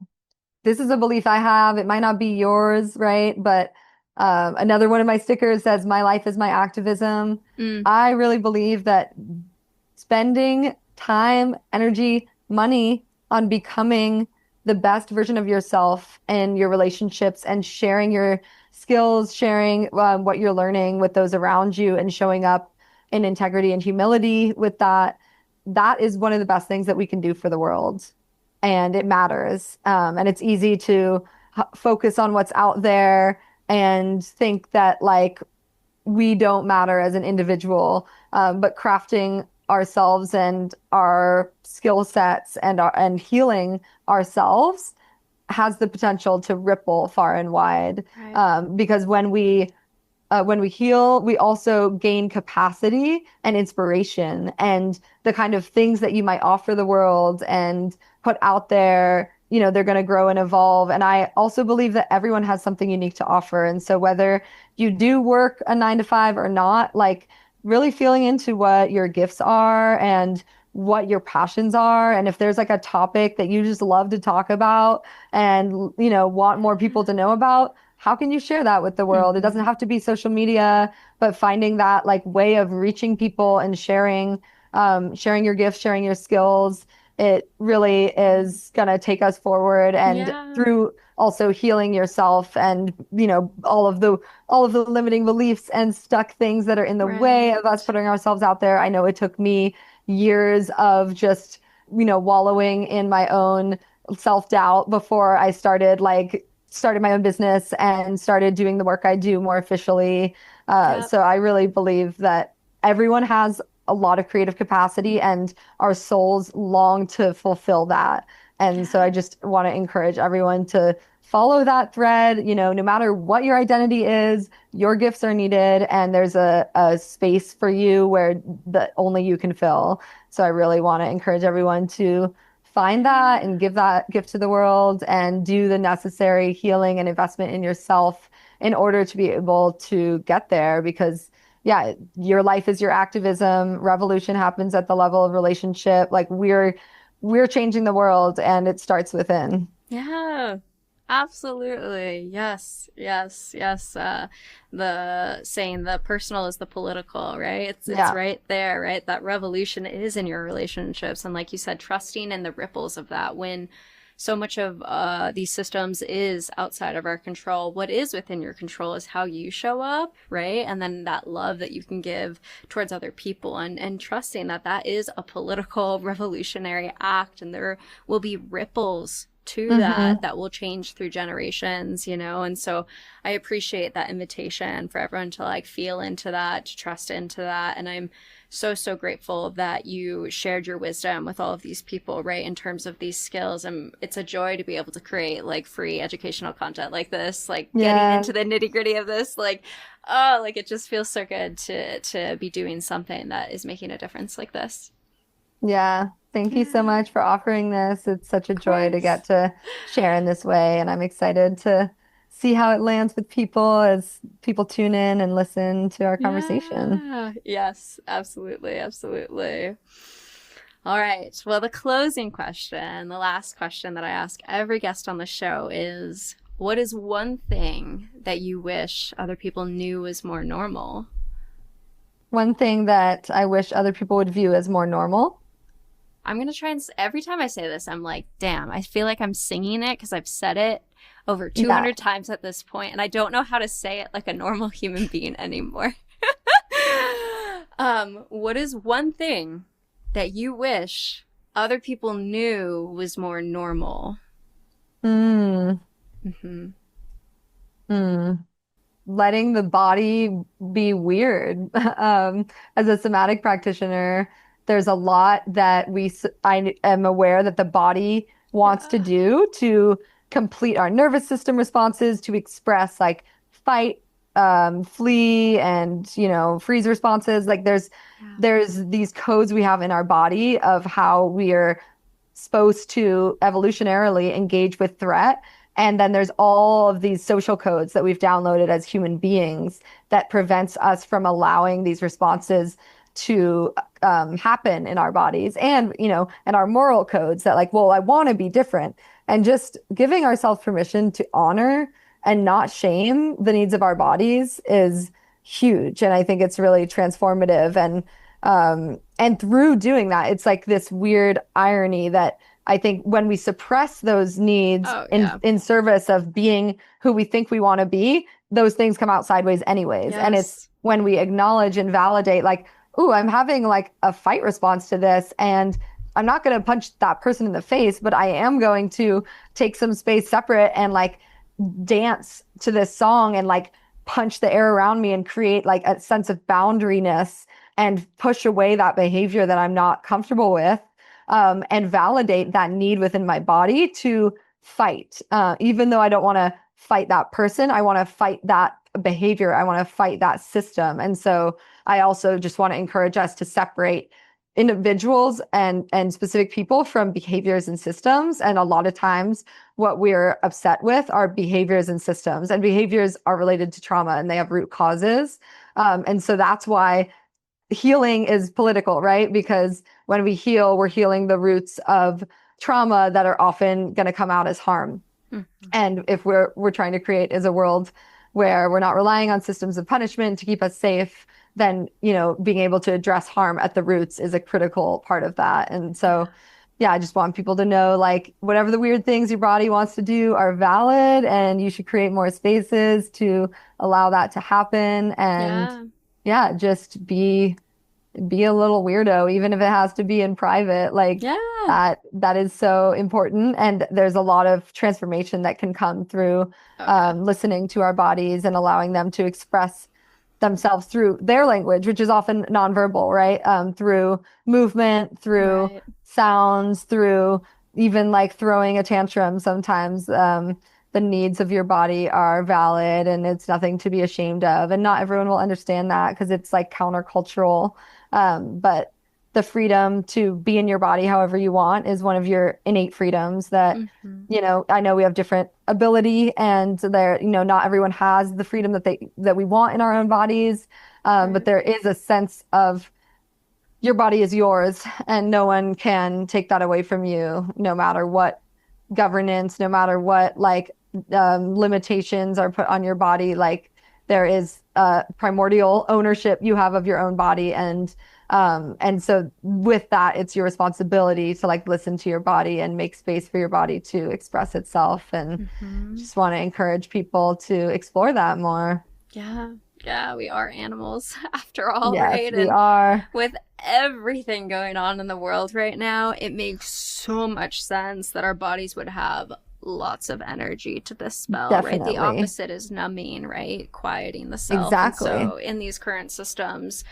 Speaker 3: This is a belief I have. It might not be yours, right? But another one of my stickers says, "My life is my activism."
Speaker 1: Mm,
Speaker 3: I really believe that spending time, energy, money on becoming the best version of yourself in your relationships and sharing your skills, sharing what you're learning with those around you, and showing up in integrity and humility with that. That is one of the best things that we can do for the world. And it matters. And it's easy to focus on what's out there and think that like we don't matter as an individual, but crafting ourselves and our skill sets and healing ourselves has the potential to ripple far and wide.
Speaker 1: right.
Speaker 3: Because when we heal, we also gain capacity and inspiration and the kind of things that you might offer the world and put out there, they're going to grow and evolve. And I also believe that everyone has something unique to offer. And so whether you do work a 9 to 5 or not, like really feeling into what your gifts are and what your passions are. And if there's like a topic that you just love to talk about and, want more people to know about, how can you share that with the world? It doesn't
Speaker 1: Mm-hmm.
Speaker 3: have to be social media, but finding that like way of reaching people and sharing your gifts, sharing your skills, it really is going to take us forward. And
Speaker 1: Yeah,
Speaker 3: through also healing yourself and, all of the limiting beliefs and stuck things that are in the way of us
Speaker 1: right.
Speaker 3: putting ourselves out there. I know it took me years of just, wallowing in my own self-doubt before I started my own business and started doing the work I do more officially.
Speaker 1: Yep.
Speaker 3: So I really believe that everyone has a lot of creative capacity and our souls long to fulfill that. And so I
Speaker 1: Yeah.
Speaker 3: just want to encourage everyone to follow that thread. No matter what your identity is, your gifts are needed, and there's a space for you where that only you can fill. So I really want to encourage everyone to find that and give that gift to the world and do the necessary healing and investment in yourself in order to be able to get there. Because, yeah, your life is your activism. Revolution happens at the level of relationship. Like we're changing the world, and it starts within.
Speaker 1: Yeah, absolutely. Yes, yes, yes. The saying the personal is the political, right? It's
Speaker 3: Yeah.
Speaker 1: right there, right? That revolution is in your relationships, and like you said, trusting in the ripples of that. When so much of these systems is outside of our control, what is within your control is how you show up, right? And then that love that you can give towards other people, and trusting that that is a political revolutionary act, and there will be ripples to that
Speaker 3: Hmm.
Speaker 1: that will change through generations, and so I appreciate that invitation for everyone to like feel into that, to trust into that. And I'm so grateful that you shared your wisdom with all of these people, right, in terms of these skills. And it's a joy to be able to create like free educational content like this, like getting
Speaker 3: Yeah.
Speaker 1: into the nitty-gritty of this, like, oh, like it just feels so good to be doing something that is making a difference like this.
Speaker 3: Yeah. Thank you so
Speaker 1: Yeah,
Speaker 3: much for offering this. It's such a
Speaker 1: of
Speaker 3: joy to
Speaker 1: course.
Speaker 3: get to share in this way, and I'm excited to see how it lands with people as people tune in and listen to our conversation.
Speaker 1: Yeah. Yes, absolutely. Absolutely. All right. Well, the closing question, the last question that I ask every guest on the show is, what is one thing that you wish other people knew was more normal?
Speaker 3: One thing that I wish other people would view as more normal.
Speaker 1: I'm going to try and every time I say this, I'm like, damn, I feel like I'm singing it because I've said it over 200 times at this point, and I don't know how to say it like a normal human being anymore. What is one thing that you wish other people knew was more normal?
Speaker 3: Mm.
Speaker 1: Mm-hmm.
Speaker 3: Letting the body be weird. As a somatic practitioner, there's a lot that I am aware that the body wants to do to complete our nervous system responses, to express like fight, flee, and freeze responses. Like there's these codes we have in our body of how we are supposed to evolutionarily engage with threat. And then there's all of these social codes that we've downloaded as human beings that prevents us from allowing these responses to happen in our bodies, and and our moral codes that like, well, I want to be different, and just giving ourselves permission to honor and not shame the needs of our bodies is huge. And I think it's really transformative. And through doing that, it's like this weird irony that I think when we suppress those needs in service of being who we think we want to be, those things come out sideways anyways.
Speaker 1: Yes.
Speaker 3: And it's when we acknowledge and validate, like, ooh, I'm having like a fight response to this, and I'm not going to punch that person in the face, but I am going to take some space separate and like dance to this song and like punch the air around me and create like a sense of boundaryness and push away that behavior that I'm not comfortable with. And validate that need within my body to fight. Even though I don't want to fight that person, I want to fight that behavior. I want to fight that system. And so I also just want to encourage us to separate individuals and specific people from behaviors and systems. And a lot of times what we're upset with are behaviors and systems, and behaviors are related to trauma and they have root causes. And so that's why healing is political, right? Because when we heal, we're healing the roots of trauma that are often going to come out as harm. Mm-hmm. And if we're trying to create is a world where we're not relying on systems of punishment to keep us safe, then, being able to address harm at the roots is a critical part of that. And so, yeah, I just want people to know, like, whatever the weird things your body wants to do are valid, and you should create more spaces to allow that to happen. And yeah, just be a little weirdo, even if it has to be in private. Like that is so important. And there's a lot of transformation that can come through listening to our bodies and allowing them to express themselves through their language, which is often nonverbal, right? Through movement, through sounds, through even like throwing a tantrum. Sometimes the needs of your body are valid, and it's nothing to be ashamed of. And not everyone will understand that because it's like countercultural. But the freedom to be in your body however you want is one of your innate freedoms that, I know we have different ability, and there, not everyone has the freedom that we want in our own bodies. But there is a sense of your body is yours, and no one can take that away from you, no matter what governance, no matter what like limitations are put on your body. Like there is primordial ownership you have of your own body, and so with that, it's your responsibility to like listen to your body and make space for your body to express itself. And just want to encourage people to explore that more.
Speaker 1: Yeah, we are animals after all,
Speaker 3: yes,
Speaker 1: right?
Speaker 3: We are.
Speaker 1: With everything going on in the world right now, it makes so much sense that our bodies would have lots of energy to dispel. Definitely. Right? The opposite is numbing, right? Quieting the self.
Speaker 3: Exactly.
Speaker 1: And so in these current systems,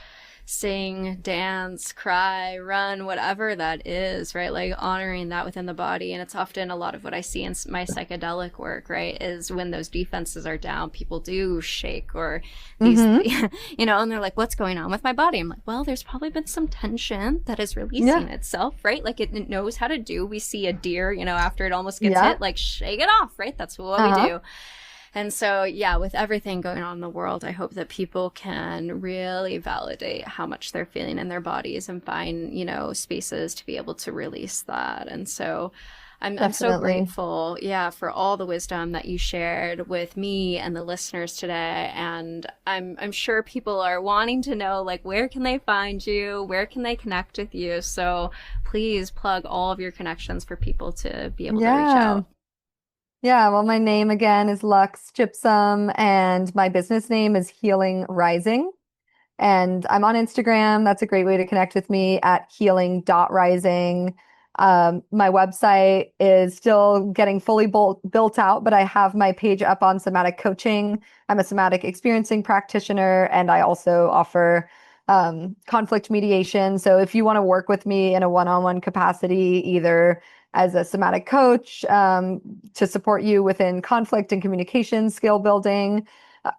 Speaker 1: sing, dance, cry, run, whatever that is, right? Like honoring that within the body. And it's often a lot of what I see in my psychedelic work, right? Is when those defenses are down, people do shake or these, and they're like, what's going on with my body? I'm like, well, there's probably been some tension that is releasing itself, right? Like it knows how to do. We see a deer, after it almost gets hit, like shake it off, right? That's what we do. And so, yeah, with everything going on in the world, I hope that people can really validate how much they're feeling in their bodies and find, spaces to be able to release that. And so I'm so
Speaker 3: Definitely.
Speaker 1: grateful, yeah, for all the wisdom that you shared with me and the listeners today. And I'm sure people are wanting to know, like, where can they find you? Where can they connect with you? So please plug all of your connections for people to be able to reach
Speaker 3: Yeah.
Speaker 1: out.
Speaker 3: Yeah, well, my name again is Lux Gypsum, and my business name is Healing Rising. And I'm on Instagram. That's a great way to connect with me at healing.rising. My website is still getting fully built out, but I have my page up on somatic coaching. I'm a somatic experiencing practitioner, and I also offer conflict mediation. So if you want to work with me in a one-on-one capacity, either as a somatic coach to support you within conflict and communication skill building,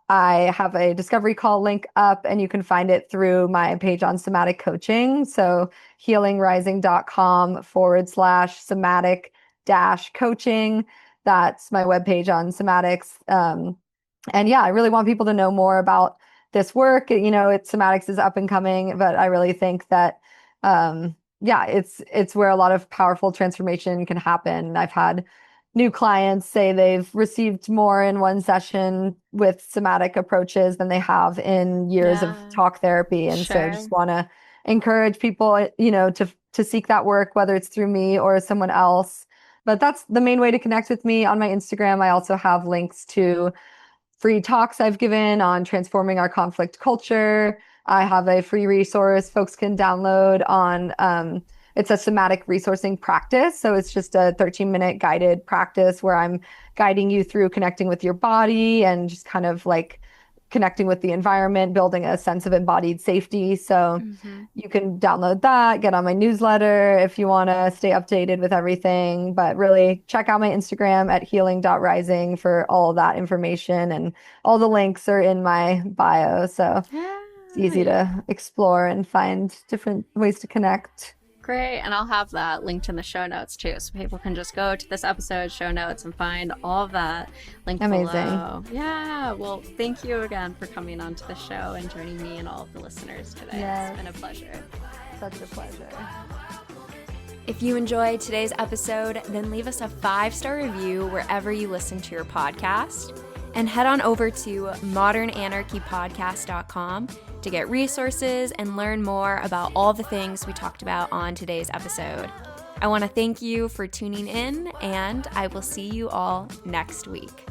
Speaker 3: I have a discovery call link up, and you can find it through my page on somatic coaching. So healingrising.com/somatic dash coaching. That's my webpage on somatics. And yeah, I really want people to know more about this work. Somatics is up and coming, but I really think that, yeah, it's where a lot of powerful transformation can happen. I've had new clients say they've received more in one session with somatic approaches than they have in years of
Speaker 1: Yeah,
Speaker 3: talk therapy. And so
Speaker 1: sure.
Speaker 3: just want to encourage people, to seek that work, whether it's through me or someone else. But that's the main way to connect with me. On my Instagram, I also have links to free talks I've given on transforming our conflict culture. I have a free resource folks can download on, it's a somatic resourcing practice. So it's just a 13-minute guided practice where I'm guiding you through connecting with your body and just kind of like connecting with the environment, building a sense of embodied safety. So
Speaker 1: Hmm.
Speaker 3: you can download that, get on my newsletter if you want to stay updated with everything. But really check out my Instagram at healing.rising for all of that information. And all the links are in my bio. So it's easy
Speaker 1: Yeah.
Speaker 3: to explore and find different ways to connect.
Speaker 1: Great. And I'll have that linked in the show notes too. So people can just go to this episode show notes and find all of that linked
Speaker 3: Amazing.
Speaker 1: below. Yeah. Well, thank you again for coming on to the show and joining me and all of the listeners today.
Speaker 3: Yes.
Speaker 1: It's been a pleasure.
Speaker 3: Such a pleasure.
Speaker 1: If you enjoyed today's episode, then leave us a 5-star review wherever you listen to your podcast. And head on over to modernanarchypodcast.com to get resources and learn more about all the things we talked about on today's episode. I want to thank you for tuning in, and I will see you all next week.